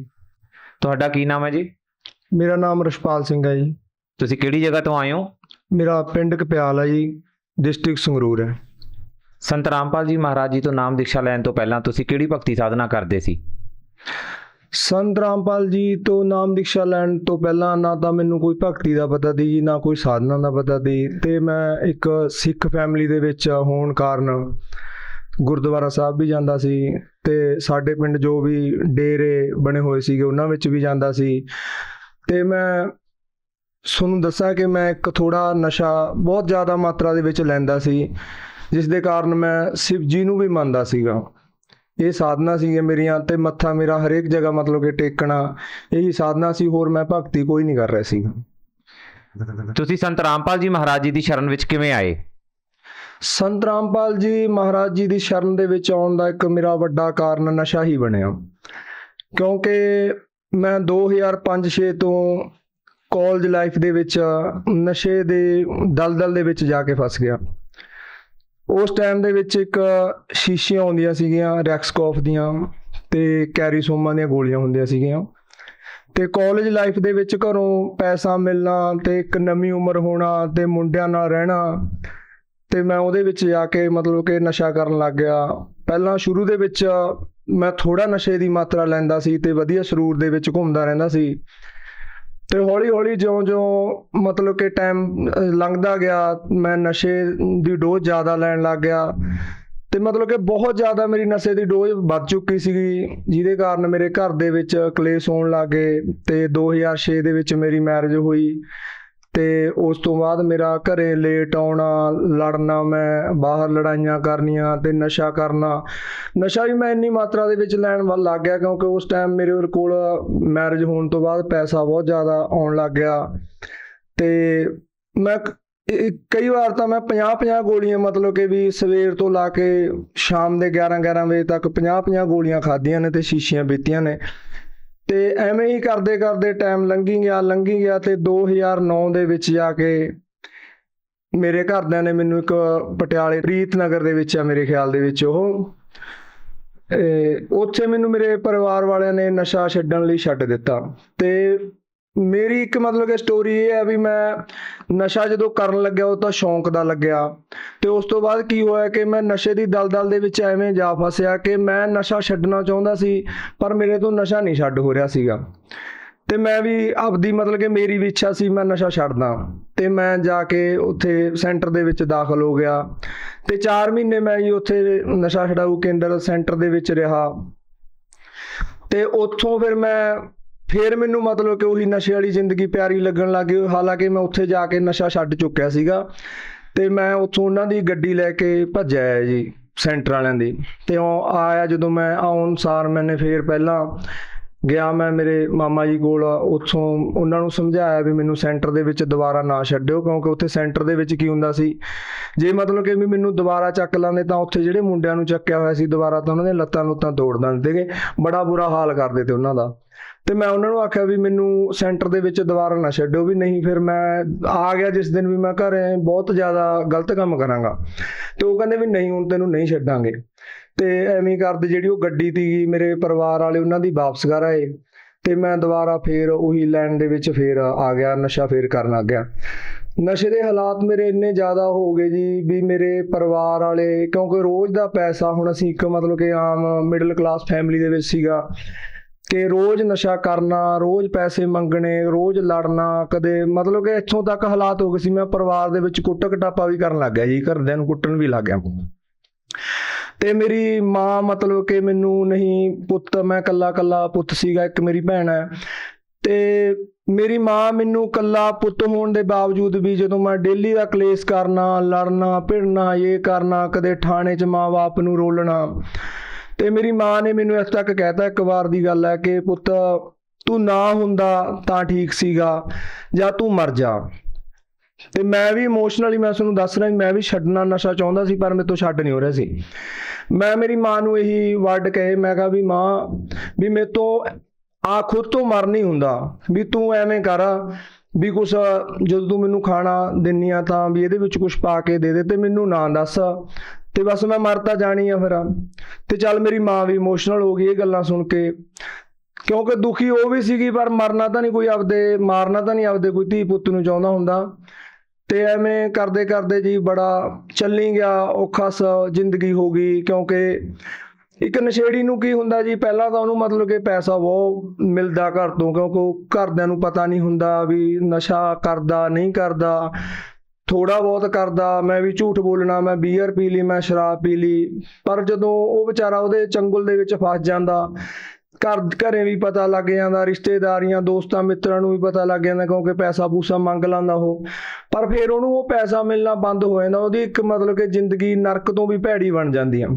ਤੁਹਾਡਾ ਕੀ ਨਾਮ ਹੈ ਜੀ? ਮੇਰਾ ਨਾਮ ਰਸ਼ਪਾਲ ਸਿੰਘ ਹੈ ਜੀ। ਤੁਸੀਂ ਕਿਹੜੀ ਜਗ੍ਹਾ ਤੋਂ ਆਏ ਹੋ? ਮੇਰਾ ਪਿੰਡ ਕਪਿਆਲ ਹੈ ਜੀ, ਡਿਸਟ੍ਰਿਕਟ ਸੰਗਰੂਰ ਹੈ। ਸੰਤ ਰਾਮਪਾਲ ਜੀ ਮਹਾਰਾਜ ਜੀ ਤੋਂ ਨਾਮ ਦੀਕਸ਼ਾ ਲੈਣ ਤੋਂ ਪਹਿਲਾਂ ਤੁਸੀਂ ਕਿਹੜੀ ਭਗਤੀ ਸਾਧਨਾ ਕਰਦੇ ਸੀ? ਸੰਤ ਰਾਮਪਾਲ ਜੀ ਤੋਂ ਨਾਮ ਦੀਕਸ਼ਾ ਲੈਣ ਤੋਂ ਪਹਿਲਾਂ ਨਾ ਤਾਂ ਮੈਨੂੰ ਕੋਈ ਭਗਤੀ ਦਾ ਪਤਾ ਸੀ ਜੀ, ਨਾ ਕੋਈ ਸਾਧਨਾ ਦਾ ਪਤਾ ਸੀ। ਤੇ ਮੈਂ ਇੱਕ ਸਿੱਖ ਫੈਮਿਲੀ ਦੇ ਵਿੱਚ ਹੋਣ ਕਾਰਨ ਗੁਰਦੁਆਰਾ ਸਾਹਿਬ ਵੀ ਜਾਂਦਾ ਸੀ ਤੇ ਸਾਡੇ ਪਿੰਡ ਜੋ ਵੀ ਡੇਰੇ ਬਣੇ ਹੋਏ ਸੀਗੇ ਉਹਨਾਂ ਵਿੱਚ ਵੀ ਜਾਂਦਾ ਸੀ। ਤੇ ਮੈਂ ਤੁਹਾਨੂੰ ਦੱਸਾਂ ਕਿ ਮੈਂ ਇੱਕ ਥੋੜਾ ਨਸ਼ਾ ਬਹੁਤ ਜ਼ਿਆਦਾ ਮਾਤਰਾ ਦੇ ਵਿੱਚ ਲੈਂਦਾ ਸੀ, ਜਿਸ ਦੇ ਕਾਰਨ ਮੈਂ ਸ਼ਿਵ ਜੀ ਨੂੰ ਵੀ ਮੰਨਦਾ ਸੀਗਾ। ਇਹ ਸਾਧਨਾ ਸੀਗੀਆਂ ਮੇਰੀਆਂ ਤੇ ਮੱਥਾ ਮੇਰਾ ਹਰੇਕ ਜਗ੍ਹਾ ਮਤਲਬ ਕਿ ਟੇਕਣਾ, ਇਹੀ ਸਾਧਨਾ ਸੀ। ਹੋਰ ਮੈਂ ਭਗਤੀ ਕੋਈ ਨਹੀਂ ਕਰ ਰਿਹਾ ਸੀਗਾ। ਤੁਸੀਂ ਸੰਤ ਰਾਮਪਾਲ ਜੀ ਮਹਾਰਾਜ ਜੀ ਦੀ ਸ਼ਰਨ ਵਿੱਚ ਕਿਵੇਂ ਆਏ? ਸੰਤ ਰਾਮਪਾਲ ਜੀ ਮਹਾਰਾਜ ਜੀ ਦੀ ਸ਼ਰਨ ਦੇ ਵਿੱਚ ਆਉਣ ਦਾ ਇੱਕ ਮੇਰਾ ਵੱਡਾ ਕਾਰਨ ਨਸ਼ਾ ਹੀ ਬਣਿਆ, ਕਿਉਂਕਿ ਮੈਂ 2005-6 ਤੋਂ ਕਾਲਜ ਲਾਈਫ ਦੇ ਵਿੱਚ ਨਸ਼ੇ ਦੇ ਦਲਦਲ ਦੇ ਵਿੱਚ ਜਾ ਕੇ ਫਸ ਗਿਆ। ਉਸ ਟਾਈਮ ਦੇ ਵਿੱਚ ਇੱਕ ਸ਼ੀਸ਼ੀਆਂ ਆਉਂਦੀਆਂ ਸੀਗੀਆਂ ਰੈਕਸਕੋਫ ਦੀਆਂ ਤੇ ਕੈਰੀਸੋਮਾ ਦੀਆਂ ਗੋਲੀਆਂ ਹੁੰਦੀਆਂ ਸੀਗੀਆਂ। ਤੇ ਕਾਲਜ ਲਾਈਫ ਦੇ ਵਿੱਚ ਘਰੋਂ ਪੈਸਾ ਮਿਲਣਾ ਤੇ ਇੱਕ ਨਵੀਂ ਉਮਰ ਹੋਣਾ ਤੇ ਮੁੰਡਿਆਂ ਨਾਲ ਰਹਿਣਾ, ਤੇ ਮੈਂ ਉਹਦੇ ਵਿੱਚ ਜਾ ਕੇ ਮਤਲਬ ਕਿ ਨਸ਼ਾ ਕਰਨ ਲੱਗ ਗਿਆ। ਪਹਿਲਾਂ ਸ਼ੁਰੂ ਦੇ ਵਿੱਚ ਮੈਂ ਥੋੜਾ ਨਸ਼ੇ ਦੀ ਮਾਤਰਾ ਲੈਂਦਾ ਸੀ ਤੇ ਵਧੀਆ ਸਰੂਰ ਦੇ ਵਿੱਚ ਘੁੰਮਦਾ ਰਹਿੰਦਾ ਸੀ। ਤੇ ਹੌਲੀ ਹੌਲੀ ਜਿਉਂ ਮਤਲਬ ਕਿ ਟਾਈਮ ਲੰਘਦਾ ਗਿਆ, ਮੈਂ ਨਸ਼ੇ ਦੀ ਡੋਜ਼ ਜ਼ਿਆਦਾ ਲੈਣ ਲੱਗ ਗਿਆ ਤੇ ਮਤਲਬ ਕਿ ਬਹੁਤ ਜ਼ਿਆਦਾ ਮੇਰੀ ਨਸ਼ੇ ਦੀ ਡੋਜ਼ ਵੱਧ ਚੁੱਕੀ ਸੀਗੀ, ਜਿਹਦੇ ਕਾਰਨ ਮੇਰੇ ਘਰ ਦੇ ਵਿੱਚ ਕਲੇਸ਼ ਹੋਣ ਲੱਗ ਗਏ। ਤੇ 2006 ਦੇ ਵਿੱਚ ਮੇਰੀ ਮੈਰਿਜ ਹੋਈ ਤੇ ਉਸ ਤੋਂ ਬਾਅਦ ਮੇਰਾ ਘਰੇ ਲੇਟ ਆਉਣਾ, ਲੜਨਾ, ਮੈਂ ਬਾਹਰ ਲੜਾਈਆਂ ਕਰਨੀਆਂ ਤੇ ਨਸ਼ਾ ਕਰਨਾ। ਨਸ਼ਾ ਵੀ ਮੈਂ ਇੰਨੀ ਮਾਤਰਾ ਦੇ ਵਿੱਚ ਲੈਣ ਵੱਲ ਲੱਗ ਗਿਆ ਕਿਉਂਕਿ ਉਸ ਟਾਈਮ ਮੇਰੇ ਕੋਲ ਮੈਰਿਜ ਹੋਣ ਤੋਂ ਬਾਅਦ ਪੈਸਾ ਬਹੁਤ ਜ਼ਿਆਦਾ ਆਉਣ ਲੱਗ ਗਿਆ। ਤੇ ਮੈਂ ਕਈ ਵਾਰ ਤਾਂ ਮੈਂ 50-50 ਗੋਲੀਆਂ ਮਤਲਬ ਕਿ ਵੀ ਸਵੇਰ ਤੋਂ ਲਾ ਕੇ ਸ਼ਾਮ ਦੇ 11-11 ਵਜੇ ਤੱਕ 50-50 ਗੋਲੀਆਂ ਖਾਧੀਆਂ ਨੇ ਤੇ ਸ਼ੀਸ਼ੀਆਂ ਪੀਤੀਆਂ ਨੇ। ਤੇ ਐਵੇਂ ਹੀ ਕਰਦੇ ਕਰਦੇ ਟਾਈਮ ਲੰਘੀ ਗਿਆ ਤੇ 2009 ਦੇ ਵਿੱਚ ਜਾ ਕੇ ਮੇਰੇ ਘਰਦਿਆਂ ਨੇ ਮੈਨੂੰ ਇੱਕ ਪਟਿਆਲੇ ਪ੍ਰੀਤ ਨਗਰ ਦੇ ਵਿੱਚ ਆ ਮੇਰੇ ਖਿਆਲ ਦੇ ਵਿੱਚ ਉੱਥੇ ਮੈਨੂੰ ਮੇਰੇ ਪਰਿਵਾਰ ਵਾਲਿਆਂ ਨੇ ਨਸ਼ਾ ਛੱਡਣ ਲਈ ਛੱਡ ਦਿੱਤਾ। ਤੇ ਮੇਰੀ ਇੱਕ ਮਤਲਬ ਕਿ ਸਟੋਰੀ ਇਹ ਹੈ ਵੀ ਮੈਂ ਨਸ਼ਾ ਜਦੋਂ ਕਰਨ ਲੱਗਿਆ ਉਹ ਤਾਂ ਸ਼ੌਂਕ ਦਾ ਲੱਗਿਆ ਤੇ ਉਸ ਤੋਂ ਬਾਅਦ ਕੀ ਹੋਇਆ ਕਿ ਮੈਂ ਨਸ਼ੇ ਦੀ ਦਲਦਲ ਦੇ ਵਿੱਚ ਐਵੇਂ ਜਾ ਫਸਿਆ ਕਿ ਮੈਂ ਨਸ਼ਾ ਛੱਡਣਾ ਚਾਹੁੰਦਾ ਸੀ ਪਰ ਮੇਰੇ ਤੋਂ ਨਸ਼ਾ ਨਹੀਂ ਛੱਡ ਹੋ ਰਿਹਾ ਸੀਗਾ। ਤੇ ਮੈਂ ਵੀ ਆਪਦੀ ਮਤਲਬ ਕਿ ਮੇਰੀ ਵੀ ਇੱਛਾ ਸੀ ਮੈਂ ਨਸ਼ਾ ਛੱਡਦਾ ਤੇ ਮੈਂ ਜਾ ਕੇ ਉੱਥੇ ਸੈਂਟਰ ਦੇ ਵਿੱਚ ਦਾਖਲ ਹੋ ਗਿਆ ਤੇ 4 ਮਹੀਨੇ ਮੈਂ ਜੀ ਉੱਥੇ ਨਸ਼ਾ ਛਡਾਊ ਕੇਂਦਰ ਸੈਂਟਰ ਦੇ ਵਿੱਚ ਰਿਹਾ। ਤੇ ਉੱਥੋਂ ਫਿਰ ਮੈਨੂੰ ਮਤਲਬ ਕਿ ਉਹੀ ਨਸ਼ੇ ਵਾਲੀ ਜ਼ਿੰਦਗੀ ਪਿਆਰੀ ਲੱਗਣ ਲੱਗ ਗਈ। ਹਾਲਾਂਕਿ ਮੈਂ ਉੱਥੇ ਜਾ ਕੇ ਨਸ਼ਾ ਛੱਡ ਚੁੱਕਿਆ ਸੀਗਾ ਤੇ ਮੈਂ ਉੱਥੋਂ ਉਹਨਾਂ ਦੀ ਗੱਡੀ ਲੈ ਕੇ ਭੱਜਿਆ ਜੀ ਸੈਂਟਰ ਵਾਲਿਆਂ ਦੀ। ਤੇ ਉਹ ਆਇਆ ਜਦੋਂ ਮੈਂ ਆਉਣ ਸਾਰ ਮੈਨੇ ਫਿਰ ਪਹਿਲਾਂ ਗਿਆ ਮੈਂ ਮੇਰੇ ਮਾਮਾ ਜੀ ਕੋਲ, ਉੱਥੋਂ ਉਹਨਾਂ ਨੂੰ ਸਮਝਾਇਆ ਵੀ ਮੈਨੂੰ ਸੈਂਟਰ ਦੇ ਵਿੱਚ ਦੁਬਾਰਾ ਨਾ ਛੱਡਿਓ ਕਿਉਂਕਿ ਉੱਥੇ ਸੈਂਟਰ ਦੇ ਵਿੱਚ ਕੀ ਹੁੰਦਾ ਸੀ ਜੇ ਮਤਲਬ ਕਿ ਵੀ ਮੈਨੂੰ ਦੁਬਾਰਾ ਚੱਕ ਲਾਂਦੇ ਤਾਂ ਉੱਥੇ ਜਿਹੜੇ ਮੁੰਡਿਆਂ ਨੂੰ ਚੱਕਿਆ ਹੋਇਆ ਸੀ ਦੁਬਾਰਾ ਤਾਂ ਉਹਨਾਂ ਦੀਆਂ ਲੱਤਾਂ ਲੁੱਤਾਂ ਤੋੜ ਦਿੰਦੇ ਸੀਗੇ, ਬੜਾ ਬੁਰਾ ਹਾਲ ਕਰਦੇ ਤੇ ਉਹਨਾਂ ਦਾ। ਤੇ ਮੈਂ ਉਹਨਾਂ ਨੂੰ ਆਖਿਆ ਵੀ ਮੈਨੂੰ ਸੈਂਟਰ ਦੇ ਵਿੱਚ ਦੁਬਾਰਾ ਨਾ ਛੱਡਿਓ ਵੀ ਨਹੀਂ ਫਿਰ ਮੈਂ ਆ ਗਿਆ ਜਿਸ ਦਿਨ ਵੀ ਮੈਂ ਘਰੇ ਬਹੁਤ ਜ਼ਿਆਦਾ ਗਲਤ ਕੰਮ ਕਰਾਂਗਾ। ਤੇ ਉਹ ਕਹਿੰਦੇ ਵੀ ਨਹੀਂ ਹੁਣ ਤੈਨੂੰ ਨਹੀਂ ਛੱਡਾਂਗੇ। ਤੇ ਐਵੇਂ ਕਰਦੇ ਜਿਹੜੀ ਉਹ ਗੱਡੀ ਤੀ ਮੇਰੇ ਪਰਿਵਾਰ ਵਾਲੇ ਉਹਨਾਂ ਦੀ ਵਾਪਸ ਕਰ ਆਏ ਤੇ ਮੈਂ ਦੁਬਾਰਾ ਫੇਰ ਉਹੀ ਲਾਈਨ ਦੇ ਵਿੱਚ ਫੇਰ ਆ ਗਿਆ, ਨਸ਼ਾ ਫੇਰ ਕਰਨ ਲੱਗ ਗਿਆ। ਨਸ਼ੇ ਦੇ ਹਾਲਾਤ ਮੇਰੇ ਇੰਨੇ ਜ਼ਿਆਦਾ ਹੋ ਗਏ ਜੀ ਵੀ ਮੇਰੇ ਪਰਿਵਾਰ ਵਾਲੇ ਕਿਉਂਕਿ ਰੋਜ਼ ਦਾ ਪੈਸਾ, ਹੁਣ ਅਸੀਂ ਇੱਕ ਮਤਲਬ ਕਿ ਆਮ ਮਿਡਲ ਕਲਾਸ ਫੈਮਿਲੀ ਦੇ ਵਿੱਚ ਸੀਗਾ ਕਿ ਰੋਜ਼ ਨਸ਼ਾ ਕਰਨਾ, ਰੋਜ਼ ਪੈਸੇ ਮੰਗਣੇ, ਰੋਜ਼ ਲੜਨਾ, ਕਦੇ ਮਤਲਬ ਕਿ ਇੱਥੋਂ ਤੱਕ ਹਾਲਾਤ ਹੋ ਗਏ ਸੀ ਮੈਂ ਪਰਿਵਾਰ ਦੇ ਵਿੱਚ ਕੁੱਟ ਕਟਾਪਾ ਵੀ ਕਰਨ ਲੱਗ ਗਿਆ ਜੀ, ਘਰਦਿਆਂ ਨੂੰ ਕੁੱਟਣ ਵੀ ਲੱਗ ਗਿਆ। ਤੇ ਮੇਰੀ ਮਾਂ ਮਤਲਬ ਕਿ ਮੈਨੂੰ ਨਹੀਂ ਪੁੱਤ, ਮੈਂ ਕੱਲਾ ਪੁੱਤ ਸੀਗਾ, ਇੱਕ ਮੇਰੀ ਭੈਣ ਹੈ ਤੇ ਮੇਰੀ ਮਾਂ ਮੈਨੂੰ ਕੱਲਾ ਪੁੱਤ ਹੋਣ ਦੇ ਬਾਵਜੂਦ ਵੀ ਜਦੋਂ ਮੈਂ ਡੇਲੀ ਦਾ ਕਲੇਸ਼ ਕਰਨਾ, ਲੜਨਾ, ਭਿੜਨਾ, ਇਹ ਕਰਨਾ, ਕਦੇ ਥਾਣੇ 'ਚ ਮਾਂ ਬਾਪ ਨੂੰ ਰੋਲਣਾ। ਤੇ ਮੇਰੀ ਮਾਂ ਨੇ ਮੈਨੂੰ ਇਸ ਤੱਕ ਕਹਿਤਾ, ਇੱਕ ਵਾਰ ਦੀ ਗੱਲ ਹੈ ਕਿ ਪੁੱਤ ਤੂੰ ਨਾ ਹੁੰਦਾ ਤਾਂ ਠੀਕ ਸੀਗਾ ਜਾਂ ਤੂੰ ਮਰ ਜਾ। ਤੇ ਮੈਂ ਵੀ ਇਮੋਸ਼ਨਲੀ ਮੈਂ ਤੁਹਾਨੂੰ ਦੱਸ ਰਿਹਾ ਮੈਂ ਵੀ ਛੱਡਣਾ ਨਸ਼ਾ ਚਾਹੁੰਦਾ ਸੀ ਪਰ ਮੇਰੇ ਤੋਂ ਛੱਡ ਨਹੀਂ ਹੋ ਰਿਹਾ ਸੀ। ਮੈਂ ਮੇਰੀ ਮਾਂ ਨੂੰ ਇਹੀ ਵਰਡ ਕਹੇ, ਮੈਂ ਕਿਹਾ ਵੀ ਮਾਂ ਵੀ ਮੇਰੇ ਤੋਂ ਖੁਦ ਤੋਂ ਮਰ ਨਹੀਂ ਹੁੰਦਾ, ਵੀ ਤੂੰ ਐਵੇਂ ਕਰ ਵੀ ਕੁਛ ਜਦੋਂ ਤੂੰ ਮੈਨੂੰ ਖਾਣਾ ਦਿੰਨੀ ਆ ਤਾਂ ਵੀ ਇਹਦੇ ਵਿੱਚ ਕੁਛ ਪਾ ਕੇ ਦੇ ਦੇ ਤੇ ਮੈਨੂੰ ਨਾ ਦੱਸ, ਤੇ ਬਸ ਮੈਂ ਮਰ ਤਾਂ ਜਾਣੀ ਆ ਫਿਰ। ਤੇ ਚੱਲ ਮੇਰੀ ਮਾਂ ਵੀ ਇਮੋਸ਼ਨਲ ਹੋ ਗਈ ਇਹ ਗੱਲਾਂ ਸੁਣ ਕੇ, ਕਿਉਂਕਿ ਦੁਖੀ ਉਹ ਵੀ ਸੀਗੀ, ਪਰ ਮਰਨਾ ਤਾਂ ਨਹੀਂ ਕੋਈ ਆਪਦੇ, ਮਾਰਨਾ ਤਾਂ ਨਹੀਂ ਆਪਦੇ ਕੋਈ ਧੀ ਪੁੱਤ ਨੂੰ ਚਾਹੁੰਦਾ ਹੁੰਦਾ। ਤੇ ਐਵੇਂ ਕਰਦੇ ਕਰਦੇ ਜੀ ਬੜਾ ਚੱਲੀ ਗਿਆ, ਔਖਾ ਜ਼ਿੰਦਗੀ ਹੋ ਗਈ। ਕਿਉਂਕਿ ਇੱਕ ਨਸ਼ੇੜੀ ਨੂੰ ਕੀ ਹੁੰਦਾ ਜੀ, ਪਹਿਲਾਂ ਤਾਂ ਉਹਨੂੰ ਮਤਲਬ ਕਿ ਪੈਸਾ ਬਹੁਤ ਮਿਲਦਾ ਘਰ ਤੋਂ, ਕਿਉਂਕਿ ਉਹ ਘਰਦਿਆਂ ਨੂੰ ਪਤਾ ਨਹੀਂ ਹੁੰਦਾ ਵੀ ਨਸ਼ਾ ਕਰਦਾ ਨਹੀਂ ਕਰਦਾ, ਥੋੜਾ ਬਹੁਤ ਕਰਦਾ। ਮੈਂ ਵੀ ਝੂਠ ਬੋਲਣਾ, ਮੈਂ ਬੀਅਰ ਪੀ ਲਈ, ਮੈਂ ਸ਼ਰਾਬ ਪੀ ਲਈ, ਪਰ ਜਦੋਂ ਉਹ ਵਿਚਾਰਾ ਉਹਦੇ ਚੰਗੁਲ ਦੇ ਵਿੱਚ ਫਸ ਜਾਂਦਾ, ਘਰੇ ਵੀ ਪਤਾ ਲੱਗ ਜਾਂਦਾ, ਰਿਸ਼ਤੇਦਾਰੀਆਂ ਦੋਸਤਾਂ ਮਿੱਤਰਾਂ ਨੂੰ ਵੀ ਪਤਾ ਲੱਗ ਜਾਂਦਾ, ਕਿਉਂਕਿ ਪੈਸਾ ਪੂਸਾ ਮੰਗ ਲੈਂਦਾ ਉਹ। ਪਰ ਫਿਰ ਉਹਨੂੰ ਉਹ ਪੈਸਾ ਮਿਲਣਾ ਬੰਦ ਹੋ ਜਾਂਦਾ, ਉਹਦੀ ਇੱਕ ਮਤਲਬ ਕਿ ਜ਼ਿੰਦਗੀ ਨਰਕ ਤੋਂ ਵੀ ਭੈੜੀ ਬਣ ਜਾਂਦੀ ਆ।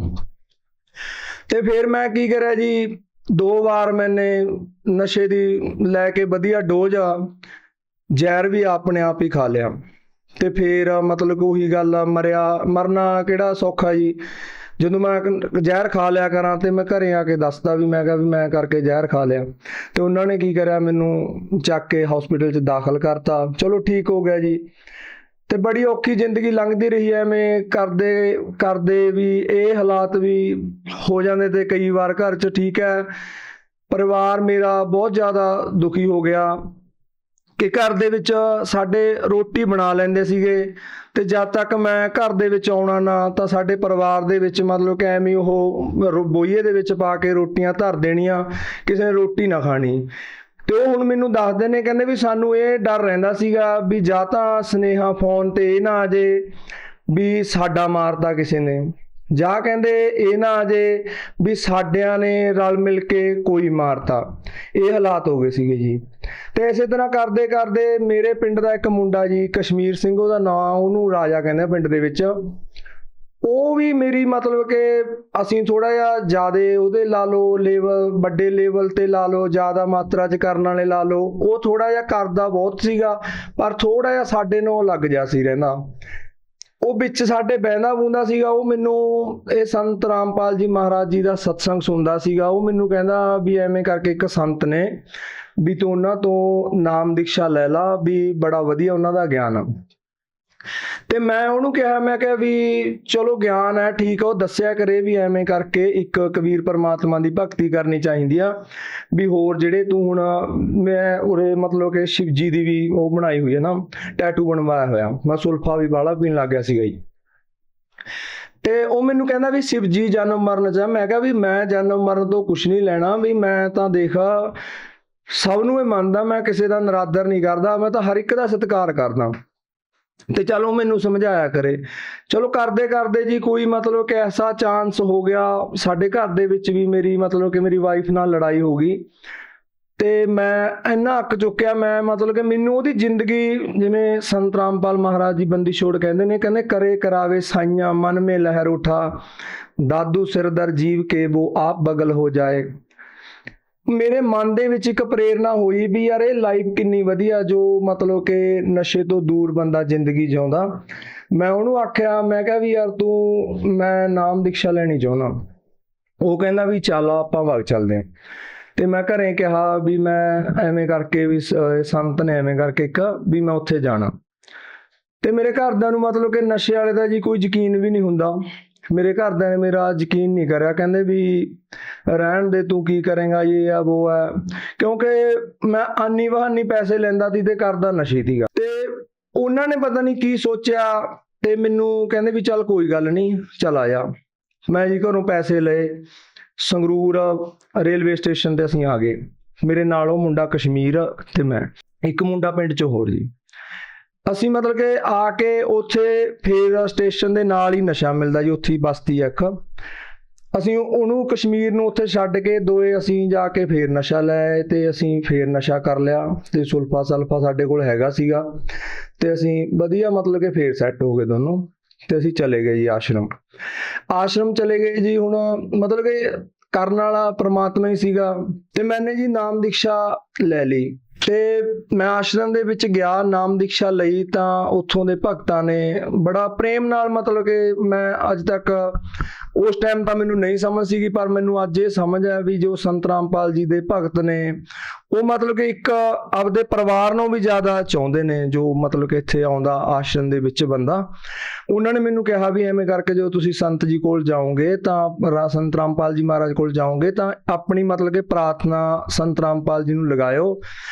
ਤੇ ਫਿਰ ਮੈਂ ਕੀ ਕਰਿਆ ਜੀ, 2 ਵਾਰ ਮੈਨੇ ਨਸ਼ੇ ਦੀ ਲੈ ਕੇ ਵਧੀਆ ਡੋਜ਼ ਜ਼ਹਿਰ ਵੀ ਆਪਣੇ ਆਪ ਹੀ ਖਾ ਲਿਆ। ਤੇ ਫਿਰ ਮਤਲਬ ਉਹੀ ਗੱਲ, ਮਰਨਾ ਕਿਹੜਾ ਸੌਖਾ ਜੀ। ਜਦੋਂ ਮੈਂ ਜ਼ਹਿਰ ਖਾ ਲਿਆ ਕਰਾਂ ਤੇ ਮੈਂ ਘਰੇ ਆ ਕੇ ਦੱਸਦਾ ਵੀ ਮੈਂ ਕਿਹਾ ਵੀ ਮੈਂ ਕਰਕੇ ਜ਼ਹਿਰ ਖਾ ਲਿਆ, ਤੇ ਉਹਨਾਂ ਨੇ ਕੀ ਕਰਿਆ, ਮੈਨੂੰ ਚੱਕ ਕੇ ਹਸਪੀਟਲ 'ਚ ਦਾਖਲ ਕਰਤਾ। ਚਲੋ ਠੀਕ ਹੋ ਗਿਆ ਜੀ। ਤੇ ਬੜੀ ਔਖੀ ਜ਼ਿੰਦਗੀ ਲੰਘਦੀ ਰਹੀ ਐਵੇਂ ਕਰਦੇ ਕਰਦੇ, ਵੀ ਇਹ ਹਾਲਾਤ ਵੀ ਹੋ ਜਾਂਦੇ ਤੇ ਕਈ ਵਾਰ ਘਰ 'ਚ। ਠੀਕ ਹੈ, ਪਰਿਵਾਰ ਮੇਰਾ ਬਹੁਤ ਜ਼ਿਆਦਾ ਦੁਖੀ ਹੋ ਗਿਆ ਕਿ ਘਰ ਦੇ ਵਿੱਚ ਸਾਡੇ ਰੋਟੀ ਬਣਾ ਲੈਂਦੇ ਸੀਗੇ, ਤੇ ਜਦ ਤੱਕ ਮੈਂ ਘਰ ਦੇ ਵਿੱਚ ਆਉਣਾ ਨਾ ਤਾਂ ਸਾਡੇ ਪਰਿਵਾਰ ਦੇ ਵਿੱਚ ਮਤਲਬ ਕਿ ਐਵੇਂ ਉਹ ਬੋਈਏ ਦੇ ਵਿੱਚ ਪਾ ਕੇ ਰੋਟੀਆਂ ਧਰ ਦੇਣੀਆਂ, ਕਿਸੇ ਨੇ ਰੋਟੀ ਨਾ ਖਾਣੀ। ਤੇ ਉਹ ਹੁਣ ਮੈਨੂੰ ਦੱਸਦੇ ਨੇ, ਕਹਿੰਦੇ ਵੀ ਸਾਨੂੰ ਇਹ ਡਰ ਰਹਿੰਦਾ ਸੀਗਾ ਵੀ ਜਾਂ ਤਾਂ ਸੁਨੇਹਾ ਫੋਨ ਤੇ ਇਹ ਨਾ ਆ ਜੇ ਵੀ ਸਾਡਾ ਮਾਰਤਾ ਕਿਸੇ ਨੇ, ਜਾਂ ਕਹਿੰਦੇ ਇਹ ਨਾ ਆ ਜੇ ਵੀ ਸਾਡਿਆਂ ਨੇ ਰਲ ਮਿਲ ਕੇ ਕੋਈ ਮਾਰਤਾ। ਇਹ ਹਾਲਾਤ ਹੋ ਗਏ ਸੀਗੇ ਜੀ। ਤੇ ਇਸੇ ਤਰ੍ਹਾਂ ਕਰਦੇ ਕਰਦੇ ਮੇਰੇ ਪਿੰਡ ਦਾ ਇੱਕ ਮੁੰਡਾ ਜੀ, ਕਸ਼ਮੀਰ ਸਿੰਘ ਉਹਦਾ ਨਾਂ, ਉਹਨੂੰ ਰਾਜਾ ਕਹਿੰਦੇ ਪਿੰਡ ਦੇ ਵਿੱਚ, ਉਹ ਵੀ ਮੇਰੀ ਮਤਲਬ ਕਿ ਅਸੀਂ ਥੋੜਾ ਜਿਹਾ ਜ਼ਿਆਦਾ ਉਹਦੇ ਲਾ ਲਓ ਲੈਵਲ, ਵੱਡੇ ਲੈਵਲ ਤੇ ਲਾ ਲਓ, ਜ਼ਿਆਦਾ ਮਾਤਰਾ 'ਚ ਕਰਨ ਵਾਲੇ ਲਾ ਲਓ, ਉਹ ਥੋੜਾ ਜਿਹਾ ਕਰਦਾ ਬਹੁਤ ਸੀਗਾ, ਪਰ ਥੋੜਾ ਜਿਹਾ ਸਾਡੇ ਨਾਲ ਲੱਗ ਜਾ ਸੀ ਰਹਿੰਦਾ। ਉਹ ਵਿੱਚ ਸਾਡੇ ਬਹਿੰਦਾ ਬੂੰਦਾ ਸੀਗਾ। ਉਹ ਮੈਨੂੰ ਇਹ ਸੰਤ ਰਾਮਪਾਲ ਜੀ ਮਹਾਰਾਜ ਜੀ ਦਾ ਸਤਸੰਗ ਸੁਣਦਾ ਸੀਗਾ। ਉਹ ਮੈਨੂੰ ਕਹਿੰਦਾ ਵੀ ਐਵੇਂ ਕਰਕੇ ਇੱਕ ਸੰਤ ਨੇ, ਵੀ ਤੂੰ ਉਹਨਾਂ ਤੋਂ ਨਾਮ ਦੀਕਸ਼ਾ ਲੈ ਲਾ, ਵੀ ਬੜਾ ਵਧੀਆ ਉਹਨਾਂ ਦਾ ਗਿਆਨ ਆ। ਤੇ ਮੈਂ ਉਹਨੂੰ ਕਿਹਾ, ਮੈਂ ਕਿਹਾ ਵੀ ਚਲੋ ਗਿਆਨ ਹੈ ਠੀਕ ਆ, ਉਹ ਦੱਸਿਆ ਕਰੇ ਵੀ ਐਵੇਂ ਕਰਕੇ ਇੱਕ ਕਬੀਰ ਪਰਮਾਤਮਾ ਦੀ ਭਗਤੀ ਕਰਨੀ ਚਾਹੀਦੀ ਆ, ਵੀ ਹੋਰ ਜਿਹੜੇ ਤੂੰ ਹੁਣ, ਮੈਂ ਉਰੇ ਮਤਲਬ ਕਿ ਸ਼ਿਵ ਜੀ ਦੀ ਵੀ ਉਹ ਬਣਾਈ ਹੋਈ ਹੈ ਨਾ, ਟੈਟੂ ਬਣਵਾਇਆ ਹੋਇਆ। ਮੈਂ ਸੁਲਫਾ ਵੀ ਬਾਹਲਾ ਪੀਣ ਲੱਗ ਗਿਆ ਸੀਗਾ ਜੀ। ਤੇ ਉਹ ਮੈਨੂੰ ਕਹਿੰਦਾ ਵੀ ਸ਼ਿਵ ਜੀ ਜਨਮ ਮਰਨ 'ਚ। ਮੈਂ ਕਿਹਾ ਵੀ ਮੈਂ ਜਨਮ ਮਰਨ ਤੋਂ ਕੁਛ ਨਹੀਂ ਲੈਣਾ, ਵੀ ਮੈਂ ਤਾਂ ਦੇਖ ਸਭ ਨੂੰ ਇਹ ਮੰਨਦਾ, ਮੈਂ ਕਿਸੇ ਦਾ ਨਰਾਦਰ ਨਹੀਂ ਕਰਦਾ, ਮੈਂ ਤਾਂ ਹਰ ਇੱਕ ਦਾ ਸਤਿਕਾਰ ਕਰਦਾ। ਤੇ ਚਲੋ ਮੈਨੂੰ ਸਮਝਾਇਆ ਕਰੇ। ਚਲੋ ਕਰਦੇ ਕਰਦੇ ਜੀ ਕੋਈ ਮਤਲਬ ਕਿ ਐਸਾ ਚਾਂਸ ਹੋ ਗਿਆ ਸਾਡੇ ਘਰ ਦੇ ਵਿੱਚ ਵੀ, ਮੇਰੀ ਮਤਲਬ ਕਿ ਮੇਰੀ ਵਾਈਫ ਨਾਲ ਲੜਾਈ ਹੋ ਗਈ। ਤੇ ਮੈਂ ਇੰਨਾ ਅੱਕ ਚੁੱਕਿਆ, ਮੈਂ ਮਤਲਬ ਕਿ ਮੈਨੂੰ ਉਹਦੀ ਜ਼ਿੰਦਗੀ, ਜਿਵੇਂ ਸੰਤ ਰਾਮਪਾਲ ਮਹਾਰਾਜ ਜੀ ਬੰਦੀ ਛੋੜ ਕਹਿੰਦੇ ਨੇ, ਕਹਿੰਦੇ ਕਰੇ ਕਰਾਵੇ ਸਾਈਆਂ ਮਨ ਮੇ ਲਹਿਰ ਉਠਾ, ਦਾਦੂ ਸਿਰਦਰ ਜੀਵ ਕੇ वो ਆਪ ਬਗਲ ਹੋ ਜਾਏ। ਮੇਰੇ ਮਨ ਦੇ ਵਿੱਚ ਇੱਕ ਪ੍ਰੇਰਨਾ ਹੋਈ ਵੀ ਯਾਰ ਇਹ ਲਾਈਫ ਕਿੰਨੀ ਵਧੀਆ, ਜੋ ਮਤਲਬ ਕਿ ਨਸ਼ੇ ਤੋਂ ਦੂਰ ਬੰਦਾ ਜ਼ਿੰਦਗੀ ਜਿਉਂਦਾ। ਮੈਂ ਉਹਨੂੰ ਆਖਿਆ, ਮੈਂ ਕਿਹਾ ਵੀ ਯਾਰ ਤੂੰ, ਮੈਂ ਨਾਮ ਦੀਕਸ਼ਾ ਲੈਣੀ ਚਾਹੁੰਦਾ। ਉਹ ਕਹਿੰਦਾ ਵੀ ਚੱਲ ਆਪਾਂ ਵਗ ਚੱਲਦੇ ਹਾਂ। ਤੇ ਮੈਂ ਘਰੇ ਕਿਹਾ ਵੀ ਮੈਂ ਐਵੇਂ ਕਰਕੇ, ਵੀ ਸੰਤ ਨੇ ਐਵੇਂ ਕਰਕੇ ਇੱਕ, ਵੀ ਮੈਂ ਉੱਥੇ ਜਾਣਾ। ਤੇ ਮੇਰੇ ਘਰਦਿਆਂ ਨੂੰ ਮਤਲਬ ਕਿ ਨਸ਼ੇ ਵਾਲੇ ਦਾ ਜੀ ਕੋਈ ਯਕੀਨ ਵੀ ਨਹੀਂ ਹੁੰਦਾ। ਮੇਰੇ ਘਰਦਿਆਂ ਨੇ ਮੇਰਾ ਯਕੀਨ ਨਹੀਂ ਕਰਿਆ, ਕਹਿੰਦੇ ਵੀ ਰਹਿਣ ਦੇ, ਤੂੰ ਕੀ ਕਰੇਂਗਾ, ਇਹ ਆ ਉਹ ਹੈ, ਕਿਉਂਕਿ ਮੈਂ ਆਨੀ ਬਹਾਨੀ ਪੈਸੇ ਲੈਂਦਾ ਸੀ ਤੇ ਕਰਦਾ ਨਸ਼ੇ ਸੀਗਾ। ਤੇ ਉਹਨਾਂ ਨੇ ਪਤਾ ਨਹੀਂ ਕੀ ਸੋਚਿਆ, ਤੇ ਮੈਨੂੰ ਕਹਿੰਦੇ ਵੀ ਚੱਲ ਕੋਈ ਗੱਲ ਨਹੀਂ, ਚੱਲ ਆ ਜਾ। ਮੈਂ ਜੀ ਘਰੋਂ ਪੈਸੇ ਲਏ, ਸੰਗਰੂਰ ਰੇਲਵੇ ਸਟੇਸ਼ਨ ਤੇ ਅਸੀਂ ਆ ਗਏ। ਮੇਰੇ ਨਾਲ ਉਹ ਮੁੰਡਾ ਕਸ਼ਮੀਰ ਤੇ ਮੈਂ, ਇੱਕ ਮੁੰਡਾ ਪਿੰਡ 'ਚ ਹੋਰ ਜੀ। ਅਸੀਂ ਮਤਲਬ ਕਿ ਆ ਕੇ ਉੱਥੇ ਫਿਰ ਸਟੇਸ਼ਨ ਦੇ ਨਾਲ ਹੀ ਨਸ਼ਾ ਮਿਲਦਾ ਜੀ, ਉੱਥੇ ਹੀ ਬਸਤੀ ਇੱਕ। ਅਸੀਂ ਉਹਨੂੰ ਕਸ਼ਮੀਰ ਨੂੰ ਉੱਥੇ ਛੱਡ ਕੇ ਦੋਏ ਅਸੀਂ ਜਾ ਕੇ ਫੇਰ ਨਸ਼ਾ ਲੈ, ਤੇ ਅਸੀਂ ਫੇਰ ਨਸ਼ਾ ਕਰ ਲਿਆ। ਤੇ ਸੁਲਫਾ ਸਲਫਾ ਸਾਡੇ ਕੋਲ ਹੈਗਾ ਸੀਗਾ, ਤੇ ਅਸੀਂ ਵਧੀਆ ਮਤਲਬ ਕਿ ਫੇਰ ਸੈੱਟ ਹੋ ਗਏ ਦੋਨੋਂ। ਤੇ ਅਸੀਂ ਚਲੇ ਗਏ ਜੀ ਆਸ਼ਰਮ ਚਲੇ ਗਏ ਜੀ। ਹੁਣ ਮਤਲਬ ਕਿ ਕਰਨ ਵਾਲਾ ਪ੍ਰਮਾਤਮਾ ਹੀ ਸੀਗਾ। ਤੇ ਮੈਨੇ ਜੀ ਨਾਮ ਦੀਕਸ਼ਾ ਲੈ ਲਈ, ਤੇ ਮੈਂ ਆਸ਼ਰਮ ਦੇ ਵਿੱਚ ਗਿਆ, ਨਾਮ ਦੀਕਸ਼ਾ ਲਈ। ਤਾਂ ਉੱਥੋਂ ਦੇ ਭਗਤਾਂ ਨੇ ਬੜਾ ਪ੍ਰੇਮ ਨਾਲ, ਮਤਲਬ ਕਿ ਮੈਂ ਅੱਜ ਤੱਕ, ਉਸ ਟਾਈਮ ਤਾਂ ਮੈਨੂੰ ਨਹੀਂ ਸਮਝ ਸੀਗੀ, ਪਰ ਮੈਨੂੰ ਅੱਜ ਇਹ ਸਮਝ ਹੈ ਵੀ ਜੋ ਸੰਤ ਰਾਮਪਾਲ ਜੀ ਦੇ ਭਗਤ ਨੇ, ਉਹ ਮਤਲਬ ਕਿ ਇੱਕ ਆਪਦੇ ਪਰਿਵਾਰ ਨੂੰ ਵੀ ਜ਼ਿਆਦਾ ਚਾਹੁੰਦੇ ਨੇ, ਜੋ ਮਤਲਬ ਕਿ ਇੱਥੇ ਆਉਂਦਾ ਆਸ਼ਰਮ ਦੇ ਵਿੱਚ ਬੰਦਾ। ਉਹਨਾਂ ਨੇ ਮੈਨੂੰ ਕਿਹਾ ਵੀ ਐਵੇਂ ਕਰਕੇ ਜਦੋਂ ਤੁਸੀਂ ਸੰਤ ਜੀ ਕੋਲ ਜਾਓਗੇ ਤਾਂ ਸੰਤ ਰਾਮਪਾਲ ਜੀ ਮਹਾਰਾਜ ਕੋਲ ਜਾਓਗੇ ਤਾਂ ਆਪਣੀ ਮਤਲਬ ਕਿ ਪ੍ਰਾਰਥਨਾ ਸੰਤ ਰਾਮਪਾਲ ਜੀ ਨੂੰ ਲਗਾਇਓ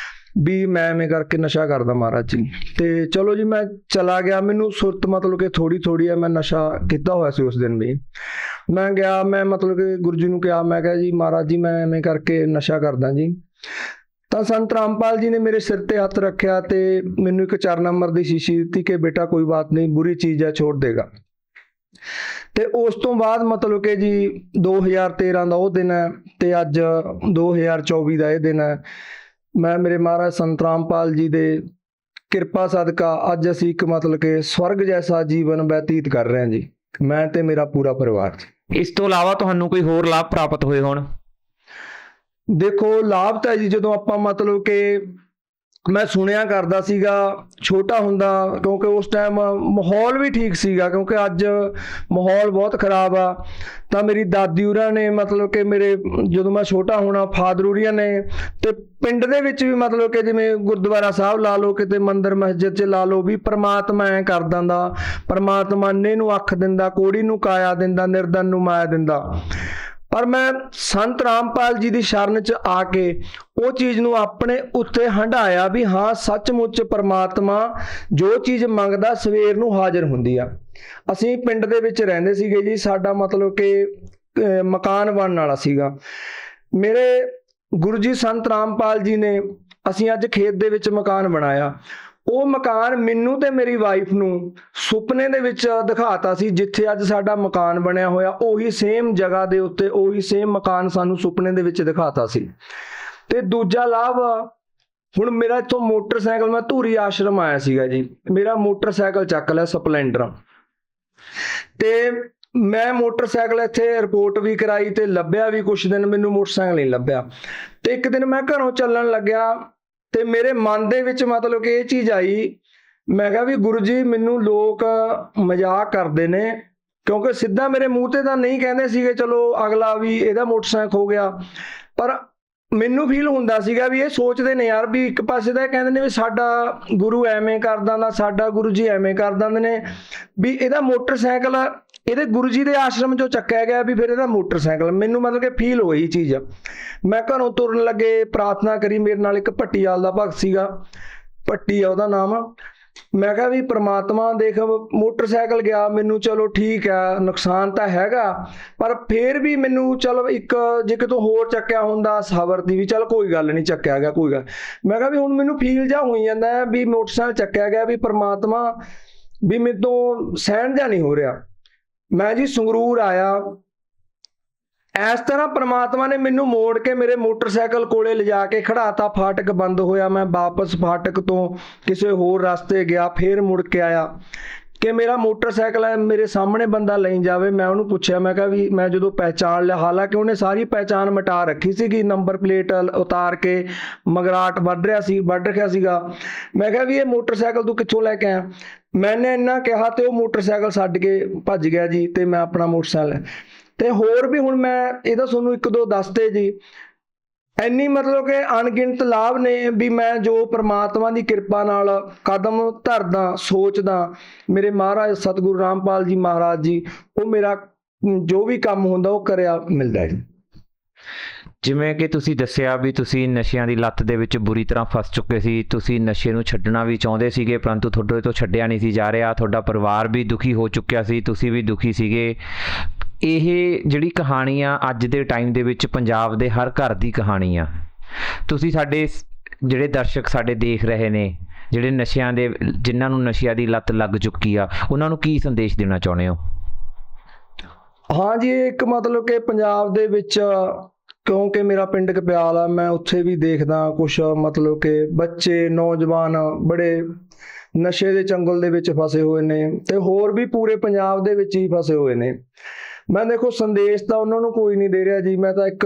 ਵੀ ਮੈਂ ਐਵੇਂ ਕਰਕੇ ਨਸ਼ਾ ਕਰਦਾ ਮਹਾਰਾਜ ਜੀ। ਤੇ ਚਲੋ ਜੀ ਮੈਂ ਚਲਾ ਗਿਆ, ਮੈਨੂੰ ਸੁਰਤ ਮਤਲਬ ਕਿ ਥੋੜੀ ਥੋੜੀ ਹੈ, ਮੈਂ ਨਸ਼ਾ ਕੀਤਾ ਹੋਇਆ ਸੀ ਉਸ ਦਿਨ ਵੀ। ਮੈਂ ਗਿਆ, ਮੈਂ ਮਤਲਬ ਕਿ ਗੁਰੂ ਜੀ ਨੂੰ ਕਿਹਾ, ਮੈਂ ਕਿਹਾ ਜੀ ਮਹਾਰਾਜ ਜੀ ਮੈਂ ਐਵੇਂ ਕਰਕੇ ਨਸ਼ਾ ਕਰਦਾ ਜੀ। ਤਾਂ ਸੰਤ ਰਾਮਪਾਲ ਜੀ ਨੇ ਮੇਰੇ ਸਿਰ ਤੇ ਹੱਥ ਰੱਖਿਆ ਤੇ ਮੈਨੂੰ ਇੱਕ 4 ਨੰਬਰ ਦੀ ਸ਼ੀਸ਼ੀ ਦਿੱਤੀ ਕਿ ਬੇਟਾ ਕੋਈ ਬਾਤ ਨਹੀਂ, ਬੁਰੀ ਚੀਜ਼ ਹੈ, ਛੋੜ ਦੇਗਾ। ਤੇ ਉਸ ਤੋਂ ਬਾਅਦ ਮਤਲਬ ਕਿ ਜੀ 2013 ਦਾ ਉਹ ਦਿਨ ਹੈ ਤੇ ਅੱਜ 2024 ਦਾ ਇਹ ਦਿਨ ਹੈ। ਮੈਂ ਮੇਰੇ ਮਹਾਰਾਜ ਸੰਤ ਰਾਮਪਾਲ ਜੀ ਦੇ ਕਿਰਪਾ ਸਦਕਾ ਅੱਜ ਅਸੀਂ ਇੱਕ ਮਤਲਬ ਕਿ ਸਵਰਗ ਜੈਸਾ ਜੀਵਨ ਬਤੀਤ ਕਰ ਰਹੇ ਹਾਂ ਜੀ, ਮੈਂ ਤੇ ਮੇਰਾ ਪੂਰਾ ਪਰਿਵਾਰ। ਇਸ ਤੋਂ ਇਲਾਵਾ ਤੁਹਾਨੂੰ ਕੋਈ ਹੋਰ ਲਾਭ ਪ੍ਰਾਪਤ ਹੋਏ ਹੋਣ? ਦੇਖੋ ਲਾਭ ਤਾਂ ਜੀ ਜਦੋਂ ਆਪਾਂ ਮਤਲਬ ਕਿ ਮੈਂ ਸੁਣਿਆ ਕਰਦਾ ਸੀਗਾ ਛੋਟਾ ਹੁੰਦਾ, ਕਿਉਂਕਿ ਉਸ ਟਾਈਮ ਮਾਹੌਲ ਵੀ ਠੀਕ ਸੀਗਾ, ਕਿਉਂਕਿ ਅੱਜ ਮਾਹੌਲ ਬਹੁਤ ਖਰਾਬ ਆ। ਤਾਂ ਮੇਰੀ ਦਾਦੀ ਉਰਾਂ ਨੇ ਮਤਲਬ ਕਿ ਮੇਰੇ ਜਦੋਂ ਮੈਂ ਛੋਟਾ ਹੋਣਾ ਫਾਦਰ ਉਰੀਆਂ ਨੇ, ਤੇ ਪਿੰਡ ਦੇ ਵਿੱਚ ਵੀ ਮਤਲਬ ਕਿ ਜਿਵੇਂ ਗੁਰਦੁਆਰਾ ਸਾਹਿਬ ਲਾ ਲਓ, ਕਿਤੇ ਮੰਦਿਰ ਮਸਜਿਦ 'ਚ ਲਾ ਲਓ, ਵੀ ਪ੍ਰਮਾਤਮਾ ਐਂ ਕਰ ਦਿੰਦਾ, ਪ੍ਰਮਾਤਮਾ ਅੰਨੇ ਨੂੰ ਅੱਖ ਦਿੰਦਾ, ਕੋੜੀ ਨੂੰ ਕਾਇਆ ਦਿੰਦਾ, ਨਿਰਧਨ ਨੂੰ ਮਾਇਆ ਦਿੰਦਾ। ਪਰ ਮੈਂ ਸੰਤ ਰਾਮਪਾਲ ਜੀ ਦੀ ਸ਼ਰਨ 'ਚ ਆ ਕੇ ਉਹ ਚੀਜ਼ ਨੂੰ ਆਪਣੇ ਉੱਤੇ ਹੰਢਾਇਆ ਵੀ ਹਾਂ ਸੱਚਮੁੱਚ ਪਰਮਾਤਮਾ ਜੋ ਚੀਜ਼ ਮੰਗਦਾ ਸਵੇਰ ਨੂੰ ਹਾਜ਼ਰ ਹੁੰਦੀ ਆ। ਅਸੀਂ ਪਿੰਡ ਦੇ ਵਿੱਚ ਰਹਿੰਦੇ ਸੀਗੇ ਜੀ, ਸਾਡਾ ਮਤਲਬ ਕਿ ਮਕਾਨ ਬਣਨ ਵਾਲਾ ਸੀਗਾ। ਮੇਰੇ ਗੁਰੂ ਜੀ ਸੰਤ ਰਾਮਪਾਲ ਜੀ ਨੇ ਅਸੀਂ ਅੱਜ ਖੇਤ ਦੇ ਵਿੱਚ ਮਕਾਨ ਬਣਾਇਆ। ਉਹ ਮਕਾਨ ਮੈਨੂੰ ਤੇ ਮੇਰੀ ਵਾਈਫ ਨੂੰ ਸੁਪਨੇ ਦੇ ਵਿੱਚ ਦਿਖਾਤਾ ਸੀ, ਜਿੱਥੇ ਅੱਜ ਸਾਡਾ ਮਕਾਨ ਬਣਿਆ ਹੋਇਆ ਉਹੀ ਸੇਮ ਜਗ੍ਹਾ ਦੇ ਉੱਤੇ ਉਹੀ ਸੇਮ ਮਕਾਨ ਸਾਨੂੰ ਸੁਪਨੇ ਦੇ ਵਿੱਚ ਦਿਖਾਤਾ ਸੀ। ਤੇ ਦੂਜਾ ਲਾਭ, ਹੁਣ ਮੇਰਾ ਇੱਥੋਂ ਮੋਟਰਸਾਈਕਲ, ਮੈਂ ਧੂਰੀ ਆਸ਼ਰਮ ਆਇਆ ਸੀਗਾ ਜੀ, ਮੇਰਾ ਮੋਟਰਸਾਈਕਲ ਚੱਕ ਲਿਆ ਸਪਲੈਂਡਰ, ਤੇ ਮੈਂ ਮੋਟਰਸਾਈਕਲ ਇੱਥੇ ਰਿਪੋਰਟ ਵੀ ਕਰਾਈ ਤੇ ਲੱਭਿਆ ਵੀ ਕੁਛ ਦਿਨ, ਮੈਨੂੰ ਮੋਟਰਸਾਈਕਲ ਨਹੀਂ ਲੱਭਿਆ। ਤੇ ਇੱਕ ਦਿਨ ਮੈਂ ਘਰੋਂ ਚੱਲਣ ਲੱਗਿਆ ਤੇ ਮੇਰੇ ਮਨ ਦੇ ਵਿੱਚ ਮਤਲਬ ਕਿ ਇਹ ਚੀਜ਼ ਆਈ, ਮੈਂ ਕਿਹਾ ਵੀ ਗੁਰੂ ਜੀ ਮੈਨੂੰ ਲੋਕ ਮਜ਼ਾਕ ਕਰਦੇ ਨੇ, ਕਿਉਂਕਿ ਸਿੱਧਾ ਮੇਰੇ ਮੂੰਹ ਤੇ ਤਾਂ ਨਹੀਂ ਕਹਿੰਦੇ ਸੀਗੇ ਚਲੋ ਅਗਲਾ ਵੀ ਇਹਦਾ ਮੋਟਰਸਾਈਕਲ ਹੋ ਗਿਆ, ਪਰ ਮੈਨੂੰ ਫੀਲ ਹੁੰਦਾ ਸੀਗਾ ਵੀ ਇਹ ਸੋਚਦੇ ਨੇ ਯਾਰ ਵੀ ਇੱਕ ਪਾਸੇ ਤਾਂ ਕਹਿੰਦੇ ਨੇ ਵੀ ਸਾਡਾ ਗੁਰੂ ਐਵੇਂ ਕਰ ਦਿੰਦਾ, ਸਾਡਾ ਗੁਰੂ ਜੀ ਐਵੇਂ ਕਰ ਦਿੰਦੇ ਨੇ, ਵੀ ਇਹਦਾ ਮੋਟਰਸਾਈਕਲ ਇਹਦੇ ਗੁਰੂ ਜੀ ਦੇ ਆਸ਼ਰਮ 'ਚੋਂ ਚੱਕਿਆ ਗਿਆ, ਵੀ ਫਿਰ ਇਹਦਾ ਮੋਟਰਸਾਈਕਲ। ਮੈਨੂੰ ਮਤਲਬ ਕਿ ਫੀਲ ਹੋਈ ਚੀਜ਼। ਮੈਂ ਘਰੋਂ ਤੁਰਨ ਲੱਗੇ ਪ੍ਰਾਰਥਨਾ ਕਰੀ, ਮੇਰੇ ਨਾਲ ਇੱਕ ਭੱਟੀਵਾਲ ਦਾ ਭਗਤ ਸੀਗਾ, ਭੱਟੀ ਆ ਉਹਦਾ ਨਾਮ। ਮੈਂ ਕਿਹਾ ਵੀ ਪ੍ਰਮਾਤਮਾ ਦੇਖ ਮੋਟਰਸਾਈਕਲ ਗਿਆ ਮੈਨੂੰ, ਚਲੋ ਠੀਕ ਹੈ ਨੁਕਸਾਨ ਤਾਂ ਹੈਗਾ, ਪਰ ਫਿਰ ਵੀ ਮੈਨੂੰ ਚਲੋ ਇੱਕ ਜੇ ਕਿਤੋਂ ਹੋਰ ਚੱਕਿਆ ਹੁੰਦਾ ਸਬਰ ਦੀ ਵੀ ਚੱਲ ਕੋਈ ਗੱਲ ਨਹੀਂ, ਚੱਕਿਆ ਗਿਆ ਕੋਈ ਗੱਲ। ਮੈਂ ਕਿਹਾ ਵੀ ਹੁਣ ਮੈਨੂੰ ਫੀਲ ਜਾ ਹੋਈ ਜਾਂਦਾ ਹੈ ਵੀ ਮੋਟਰਸਾਈਕਲ ਚੱਕਿਆ ਗਿਆ, ਵੀ ਪ੍ਰਮਾਤਮਾ ਵੀ ਮੇਰੇ ਤੋਂ ਸਹਿਣ ਜਾ ਨਹੀਂ ਹੋ ਰਿਹਾ। ਮੈਂ ਜੀ ਸੰਗਰੂਰ ਆਇਆ, ਇਸ ਤਰ੍ਹਾਂ ਪ੍ਰਮਾਤਮਾ ਨੇ ਮੈਨੂੰ ਮੋੜ ਕੇ ਮੇਰੇ ਮੋਟਰਸਾਈਕਲ ਕੋਲੇ ਲਿਜਾ ਕੇ ਖੜਾਤਾ। ਫਾਟਕ ਬੰਦ ਹੋਇਆ, ਮੈਂ ਵਾਪਸ ਫਾਟਕ ਤੋਂ ਕਿਸੇ ਹੋਰ ਰਸਤੇ ਗਿਆ, ਫੇਰ ਮੁੜ ਕੇ ਆਇਆ ਕਿ ਮੇਰਾ ਮੋਟਰਸਾਈਕਲ ਹੈ, ਮੇਰੇ ਸਾਹਮਣੇ ਬੰਦਾ ਲਈ ਜਾਵੇ। ਮੈਂ ਉਹਨੂੰ ਪੁੱਛਿਆ, ਮੈਂ ਕਿਹਾ ਵੀ ਮੈਂ ਜਦੋਂ ਪਹਿਚਾਣ ਲਿਆ, ਹਾਲਾਂਕਿ ਉਹਨੇ ਸਾਰੀ ਪਹਿਚਾਣ ਮਿਟਾ ਰੱਖੀ ਸੀਗੀ, ਨੰਬਰ ਪਲੇਟ ਉਤਾਰ ਕੇ ਮਗਰਾਟ ਵੱਢ ਰਿਹਾ ਸੀਗਾ। ਮੈਂ ਕਿਹਾ ਵੀ ਇਹ ਮੋਟਰਸਾਈਕਲ ਤੂੰ ਕਿੱਥੋਂ ਲੈ ਕੇ ਆਇਆ? ਮੈਨੇ ਇੰਨਾ ਕਿਹਾ ਤੇ ਉਹ ਮੋਟਰਸਾਈਕਲ ਛੱਡ ਕੇ ਭੱਜ ਗਿਆ ਜੀ, ਤੇ ਮੈਂ ਆਪਣਾ ਮੋਟਰਸਾਈਕਲ ਤੇ ਹੋਰ ਵੀ ਹੁਣ ਮੈਂ ਇਹਦਾ ਤੁਹਾਨੂੰ 1-2 ਦੱਸਦੇ ਜੀ। ਇੰਨੀ ਮਤਲਬ ਕਿ ਅਣਗਿਣਤ ਲਾਭ ਨੇ ਵੀ ਮੈਂ ਜੋ ਪ੍ਰਮਾਤਮਾ ਦੀ ਕਿਰਪਾ ਨਾਲ ਕਦਮ ਧਰਦਾ ਸੋਚਦਾ, ਮੇਰੇ ਮਹਾਰਾਜ ਸਤਿਗੁਰੂ ਰਾਮਪਾਲ ਜੀ ਮਹਾਰਾਜ ਜੀ ਉਹ ਮੇਰਾ ਜੋ ਵੀ ਕੰਮ ਹੁੰਦਾ ਉਹ ਕਰਿਆ ਮਿਲਦਾ ਹੈ। ਜਿਵੇਂ ਕਿ ਤੁਸੀਂ ਦੱਸਿਆ ਵੀ ਤੁਸੀਂ ਨਸ਼ਿਆਂ ਦੀ ਲੱਤ ਦੇ ਵਿੱਚ ਬੁਰੀ ਤਰ੍ਹਾਂ ਫਸ ਚੁੱਕੇ ਸੀ, ਤੁਸੀਂ ਨਸ਼ੇ ਨੂੰ ਛੱਡਣਾ ਵੀ ਚਾਹੁੰਦੇ ਸੀਗੇ ਪਰੰਤੂ ਤੁਹਾਡੇ ਤੋਂ ਛੱਡਿਆ ਨਹੀਂ ਸੀ ਜਾ ਰਿਹਾ, ਤੁਹਾਡਾ ਪਰਿਵਾਰ ਵੀ ਦੁਖੀ ਹੋ ਚੁੱਕਿਆ ਸੀ, ਤੁਸੀਂ ਵੀ ਦੁਖੀ ਸੀਗੇ। ਇਹ ਜਿਹੜੀ ਕਹਾਣੀ ਆ ਅੱਜ ਦੇ ਟਾਈਮ ਦੇ ਵਿੱਚ ਪੰਜਾਬ ਦੇ ਹਰ ਘਰ ਦੀ ਕਹਾਣੀ ਆ। ਤੁਸੀਂ ਸਾਡੇ ਜਿਹੜੇ ਦਰਸ਼ਕ ਸਾਡੇ ਦੇਖ ਰਹੇ ਨੇ, ਜਿਹੜੇ ਨਸ਼ਿਆਂ ਦੇ ਜਿਨ੍ਹਾਂ ਨੂੰ ਨਸ਼ਿਆਂ ਦੀ ਲੱਤ ਲੱਗ ਚੁੱਕੀ ਆ, ਉਹਨਾਂ ਨੂੰ ਕੀ ਸੰਦੇਸ਼ ਦੇਣਾ ਚਾਹੁੰਦੇ ਹੋ? ਹਾਂ ਜੀ, ਇੱਕ ਮਤਲਬ ਕਿ ਪੰਜਾਬ ਦੇ ਵਿੱਚ, ਕਿਉਂਕਿ ਮੇਰਾ ਪਿੰਡ ਕਪਿਆਲ ਆ, ਮੈਂ ਉੱਥੇ ਵੀ ਦੇਖਦਾ ਕੁਛ ਮਤਲਬ ਕਿ ਬੱਚੇ ਨੌਜਵਾਨ ਬੜੇ ਨਸ਼ੇ ਦੇ ਚੰਗਲ ਦੇ ਵਿੱਚ ਫਸੇ ਹੋਏ ਨੇ, ਤੇ ਹੋਰ ਵੀ ਪੂਰੇ ਪੰਜਾਬ ਦੇ ਵਿੱਚ ਹੀ ਫਸੇ ਹੋਏ ਨੇ। ਮੈਂ ਦੇਖੋ ਸੰਦੇਸ਼ ਤਾਂ ਉਹਨਾਂ ਨੂੰ ਕੋਈ ਨਹੀਂ ਦੇ ਰਿਹਾ ਜੀ, ਮੈਂ ਤਾਂ ਇੱਕ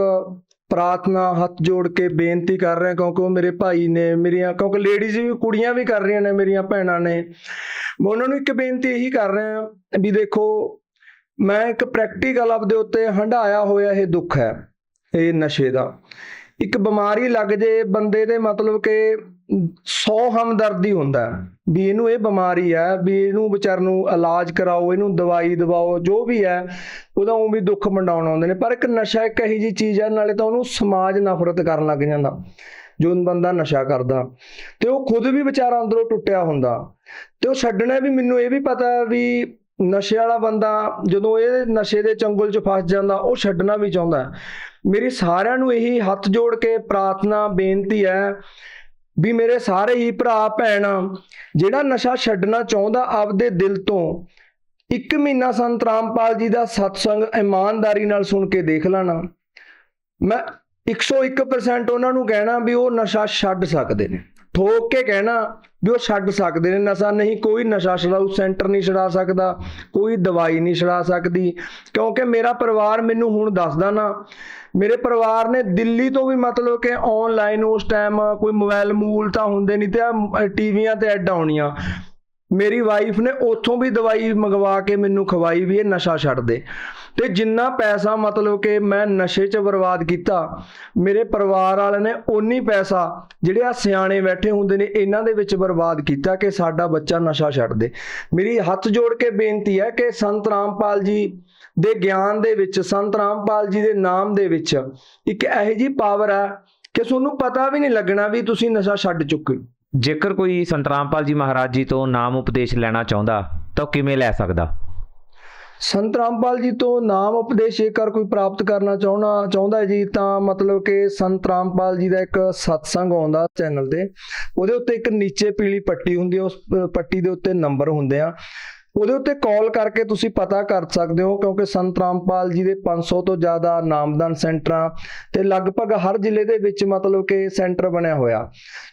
ਪ੍ਰਾਰਥਨਾ ਹੱਥ ਜੋੜ ਕੇ ਬੇਨਤੀ ਕਰ ਰਿਹਾ, ਕਿਉਂਕਿ ਉਹ ਮੇਰੇ ਭਾਈ ਨੇ, ਮੇਰੀਆਂ ਕਿਉਂਕਿ ਲੇਡੀਜ਼ ਵੀ ਕੁੜੀਆਂ ਵੀ ਕਰ ਰਹੀਆਂ ਨੇ, ਮੇਰੀਆਂ ਭੈਣਾਂ ਨੇ। ਮੈਂ ਉਹਨਾਂ ਨੂੰ ਇੱਕ ਬੇਨਤੀ ਇਹੀ ਕਰ ਰਿਹਾ ਵੀ ਦੇਖੋ ਮੈਂ ਇੱਕ ਪ੍ਰੈਕਟੀਕਲ ਆਪਦੇ ਉੱਤੇ ਹੰਢਾਇਆ ਹੋਇਆ ਇਹ ਦੁੱਖ ਹੈ, ਇਹ ਨਸ਼ੇ ਦਾ। ਇੱਕ ਬਿਮਾਰੀ ਲੱਗ ਜੇ ਬੰਦੇ ਦੇ ਮਤਲਬ ਕਿ 100 ਹਮਦਰਦੀ ਹੁੰਦਾ ਵੀ ਇਹਨੂੰ ਇਹ ਬਿਮਾਰੀ ਹੈ, ਵੀ ਇਹਨੂੰ ਵਿਚਾਰ ਨੂੰ ਇਲਾਜ ਕਰਾਓ, ਇਹਨੂੰ ਦਵਾਈ ਦਵਾਓ, ਜੋ ਵੀ ਹੈ ਉਹਦਾ ਉਹ ਵੀ ਦੁੱਖ ਵੰਡਾਉਣ ਆਉਂਦੇ ਨੇ। ਪਰ ਇੱਕ ਨਸ਼ਾ ਇੱਕ ਇਹੋ ਜਿਹੀ ਚੀਜ਼ ਹੈ, ਨਾਲੇ ਤਾਂ ਉਹਨੂੰ ਸਮਾਜ ਨਫ਼ਰਤ ਕਰਨ ਲੱਗ ਜਾਂਦਾ ਜੋ ਬੰਦਾ ਨਸ਼ਾ ਕਰਦਾ, ਤੇ ਉਹ ਖੁਦ ਵੀ ਵਿਚਾਰਾ ਅੰਦਰੋਂ ਟੁੱਟਿਆ ਹੁੰਦਾ, ਤੇ ਉਹ ਛੱਡਣਾ ਵੀ। ਮੈਨੂੰ ਇਹ ਵੀ ਪਤਾ ਵੀ ਨਸ਼ੇ ਵਾਲਾ ਬੰਦਾ ਜਦੋਂ ਇਹ ਨਸ਼ੇ ਦੇ ਚੰਗੁਲ 'ਚ ਫਸ ਜਾਂਦਾ ਉਹ ਛੱਡਣਾ ਵੀ ਚਾਹੁੰਦਾ। ਮੇਰੀ ਸਾਰਿਆਂ ਨੂੰ ਇਹੀ ਹੱਥ ਜੋੜ ਕੇ ਪ੍ਰਾਰਥਨਾ ਬੇਨਤੀ ਹੈ ਵੀ ਮੇਰੇ ਸਾਰੇ ਹੀ ਭਰਾ ਭੈਣ ਜਿਹੜਾ ਨਸ਼ਾ ਛੱਡਣਾ ਚਾਹੁੰਦਾ ਆਪਦੇ ਦਿਲ ਤੋਂ 1 ਮਹੀਨਾ ਸੰਤ ਰਾਮਪਾਲ ਜੀ ਦਾ ਸਤਸੰਗ ਇਮਾਨਦਾਰੀ ਨਾਲ ਸੁਣ ਕੇ ਦੇਖ ਲੈਣਾ। ਮੈਂ 101% ਉਹਨਾਂ ਨੂੰ ਕਹਿਣਾ ਵੀ ਉਹ ਨਸ਼ਾ ਛੱਡ ਸਕਦੇ ਨੇ, ਠੋਕ ਕੇ ਕਹਿਣਾ ਵੀ ਉਹ ਛੱਡ ਸਕਦੇ ਨੇ ਨਸ਼ਾ। ਨਹੀਂ ਕੋਈ ਨਸ਼ਾ ਛੁਡਾਊ ਸੈਂਟਰ ਨਹੀਂ ਛੁਡਾ ਸਕਦਾ, ਕੋਈ ਦਵਾਈ ਨਹੀਂ ਛੁਡਾ ਸਕਦੀ, ਕਿਉਂਕਿ ਮੇਰਾ ਪਰਿਵਾਰ ਮੈਨੂੰ ਹੁਣ ਦੱਸਦਾ ਨਾ, ਮੇਰੇ ਪਰਿਵਾਰ ਨੇ ਦਿੱਲੀ ਤੋਂ ਵੀ ਮਤਲਬ ਕਿ ਆਨਲਾਈਨ ਉਸ ਟਾਈਮ ਕੋਈ ਮੋਬਾਈਲ ਮੂਲ ਤਾਂ ਹੁੰਦੇ ਨਹੀਂ ਤੇ ਟੀਵੀਆਂ ਤੇ ਐਡ ਆਉਣੀਆਂ, ਮੇਰੀ ਵਾਈਫ ਨੇ ਉੱਥੋਂ ਵੀ ਦਵਾਈ ਮੰਗਵਾ ਕੇ ਮੈਨੂੰ ਖਵਾਈ ਵੀ ਇਹ ਨਸ਼ਾ ਛੱਡ ਦੇ। ਤੇ ਜਿੰਨਾ ਪੈਸਾ ਮਤਲਬ ਕਿ ਮੈਂ ਨਸ਼ੇ 'ਚ ਬਰਬਾਦ ਕੀਤਾ, ਮੇਰੇ ਪਰਿਵਾਰ ਵਾਲਿਆਂ ਨੇ ਓਨੀ ਪੈਸਾ ਜਿਹੜੇ ਆ ਸਿਆਣੇ ਬੈਠੇ ਹੁੰਦੇ ਨੇ ਇਹਨਾਂ ਦੇ ਵਿੱਚ ਬਰਬਾਦ ਕੀਤਾ ਕਿ ਸਾਡਾ ਬੱਚਾ ਨਸ਼ਾ ਛੱਡ ਦੇ। ਮੇਰੀ ਹੱਥ ਜੋੜ ਕੇ ਬੇਨਤੀ ਹੈ ਕਿ ਸੰਤ ਰਾਮਪਾਲ ਜੀ ਦੇ ਗਿਆਨ ਦੇ ਵਿੱਚ, ਸੰਤ ਰਾਮਪਾਲ ਜੀ ਦੇ ਨਾਮ ਦੇ ਵਿੱਚ ਇੱਕ ਇਹੋ ਜਿਹੀ ਪਾਵਰ ਹੈ ਕਿ ਤੁਹਾਨੂੰ ਪਤਾ ਵੀ ਨਹੀਂ ਲੱਗਣਾ ਵੀ ਤੁਸੀਂ ਨਸ਼ਾ ਛੱਡ ਚੁੱਕੇ। ਜੇਕਰ ਕੋਈ ਸੰਤ ਰਾਮਪਾਲ ਜੀ ਮਹਾਰਾਜ ਜੀ ਤੋਂ ਨਾਮ ਉਪਦੇਸ਼ ਲੈਣਾ ਚਾਹੁੰਦਾ ਤਾਂ ਉਹ ਕਿਵੇਂ ਲੈ ਸਕਦਾ? ਸੰਤ ਰਾਮਪਾਲ ਜੀ ਤੋਂ ਨਾਮ ਉਪਦੇਸ਼ ਜੇਕਰ ਕੋਈ ਪ੍ਰਾਪਤ ਕਰਨਾ ਚਾਹੁੰਦਾ ਜੀ ਤਾਂ ਮਤਲਬ ਕਿ ਸੰਤ ਰਾਮਪਾਲ ਜੀ ਦਾ ਇੱਕ ਸਤਸੰਗ ਆਉਂਦਾ ਚੈਨਲ ਤੇ, ਉਹਦੇ ਉੱਤੇ ਇੱਕ ਨੀਚੇ ਪੀਲੀ ਪੱਟੀ ਹੁੰਦੀ ਹੈ, ਉਸ ਪੱਟੀ ਦੇ ਉੱਤੇ ਨੰਬਰ ਹੁੰਦੇ ਆ, ਉਹਦੇ ਉੱਤੇ ਕਾਲ ਕਰਕੇ ਤੁਸੀਂ ਪਤਾ ਕਰ ਸਕਦੇ ਹੋ। ਕਿਉਂਕਿ ਸੰਤ ਰਾਮਪਾਲ ਜੀ ਦੇ 500 ਤੋਂ ਜ਼ਿਆਦਾ ਨਾਮਦਾਨ ਸੈਂਟਰਾਂ ਤੇ ਲਗਭਗ ਹਰ ਜ਼ਿਲ੍ਹੇ ਦੇ ਵਿੱਚ ਮਤਲਬ ਕਿ ਸੈਂਟਰ ਬਣਿਆ ਹੋਇਆ।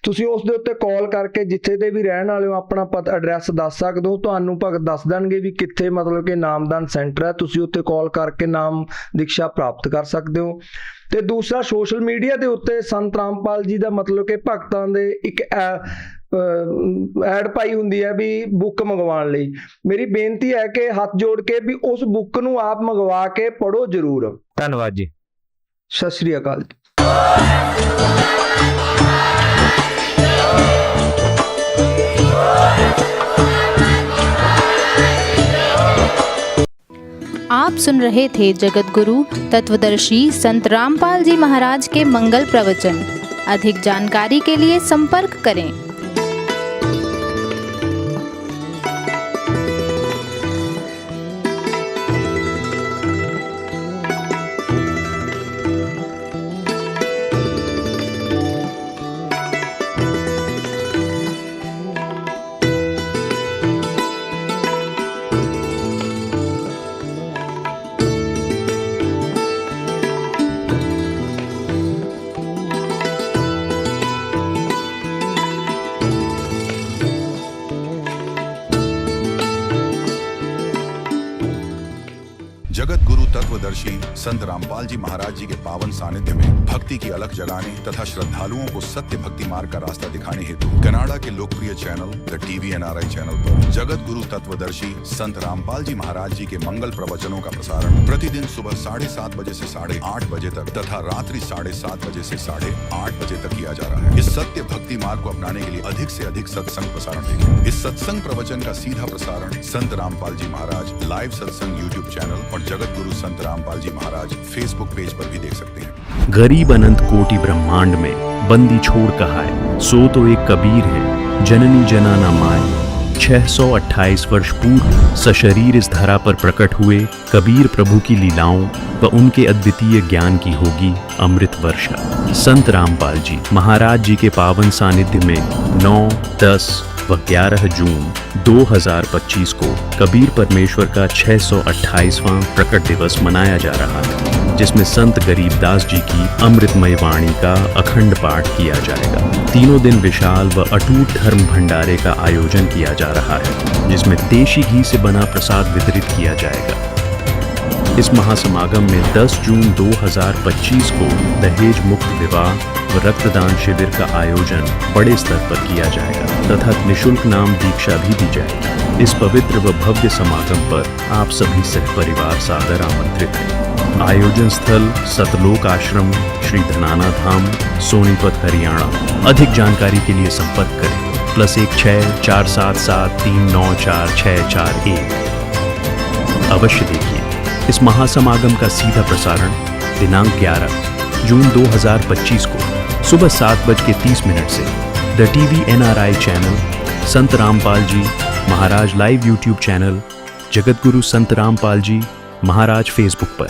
ਤੁਸੀਂ ਉਸ ਦੇ ਉੱਤੇ ਕਾਲ ਕਰਕੇ ਜਿੱਥੇ ਦੇ ਵੀ ਰਹਿਣ ਵਾਲੇ ਹੋ ਆਪਣਾ ਪਤਾ ਐਡਰੈਸ ਦੱਸ ਸਕਦੇ ਹੋ, ਤੁਹਾਨੂੰ ਭਗਤ ਦੱਸ ਦੇਣਗੇ ਵੀ ਕਿੱਥੇ ਮਤਲਬ ਕਿ ਨਾਮਦਾਨ ਸੈਂਟਰ ਹੈ। ਤੁਸੀਂ ਉੱਤੇ ਕਾਲ ਕਰਕੇ ਨਾਮ ਦੀਕਸ਼ਾ ਪ੍ਰਾਪਤ ਕਰ ਸਕਦੇ ਹੋ। ਤੇ ਦੂਸਰਾ, ਸੋਸ਼ਲ ਮੀਡੀਆ ਦੇ ਉੱਤੇ ਸੰਤ ਰਾਮਪਾਲ ਜੀ ਦਾ ਮਤਲਬ ਕਿ ਭਗਤਾਂ ਦੇ ਇੱਕ ਐਡ ਪਾਈ ਹੁੰਦੀ ਹੈ ਵੀ ਬੁੱਕ ਮੰਗਵਾਉਣ ਲਈ। ਮੇਰੀ ਬੇਨਤੀ ਹੈ ਕਿ ਹੱਥ ਜੋੜ ਕੇ ਵੀ ਉਸ ਬੁੱਕ ਨੂੰ ਆਪ ਮੰਗਵਾ ਕੇ ਪੜ੍ਹੋ ਜ਼ਰੂਰ। ਧੰਨਵਾਦ ਜੀ। ਸਤਿ ਸ਼੍ਰੀ ਅਕਾਲ। आप सुन रहे थे जगत गुरु तत्वदर्शी संत रामपाल जी महाराज के मंगल प्रवचन। अधिक जानकारी के लिए संपर्क करें। जगत गुरु तत्वदर्शी संत रामपाल जी महाराज जी के पावन सानिध्य में भक्ति की अलख जगाने तथा श्रद्धालुओं को सत्य भक्ति मार्ग का रास्ता दिखाने हेतु कनाडा के लोकप्रिय channel the TV NRI channel पर जगत गुरु तत्वदर्शी संत रामपाल जी महाराज जी के मंगल प्रवचनों का प्रसारण प्रतिदिन सुबह 7:30 बजे से 8:30 बजे तक तथा रात्रि 7:30 बजे से 8:30 बजे तक किया जा रहा है। इस सत्य भक्ति मार्ग को अपनाने के लिए अधिक से अधिक सत्संग प्रसारण देखें। इस सत्संग प्रवचन का सीधा प्रसारण संत रामपाल जी महाराज लाइव सत्संग YouTube चैनल और जगत गुरु संत रामपाल जी महाराज फेसबुक पेज पर भी देख सकते हैं। गरीब अनंत कोटि ब्रह्मांड में बंदी छोड़ कहा है, सो तो एक कबीर है, जननी जनाना माय। 628 वर्ष पूर्व सशरीर इस धरा पर प्रकट हुए कबीर प्रभु की लीलाओं व उनके अद्वितीय ज्ञान की होगी अमृत वर्षा। संत रामपाल जी महाराज जी के पावन सानिध्य में 9, 10 व 11 जून 2025 को कबीर परमेश्वर का 628वां प्रकट दिवस मनाया जा रहा है, जिसमें संत गरीबदास जी की अमृतमय वाणी का अखंड पाठ किया जाएगा। तीनों दिन विशाल व अटूट धर्म भंडारे का आयोजन किया जा रहा है, जिसमें देशी घी से बना प्रसाद वितरित किया जाएगा। इस महासमागम में 10 जून 2025 को दहेज मुक्त विवाह व रक्तदान शिविर का आयोजन बड़े स्तर पर किया जाएगा तथा निःशुल्क नाम दीक्षा भी दी जाएगी। इस पवित्र व भव्य समागम पर आप सभी सह परिवार सादर आमंत्रित हैं। आयोजन स्थल सतलोक आश्रम, श्री धनाना धाम, सोनीपत, हरियाणा। अधिक जानकारी के लिए संपर्क करें +16 477 394 641। अवश्य देखिए इस महासमागम का सीधा प्रसारण दिनांक 11 जून 2025 को सुबह 7:30 से the TV NRI channel, Sant Rampal ji Maharaj live YouTube channel, Jagat Guru Sant Rampal ji Maharaj Facebook पर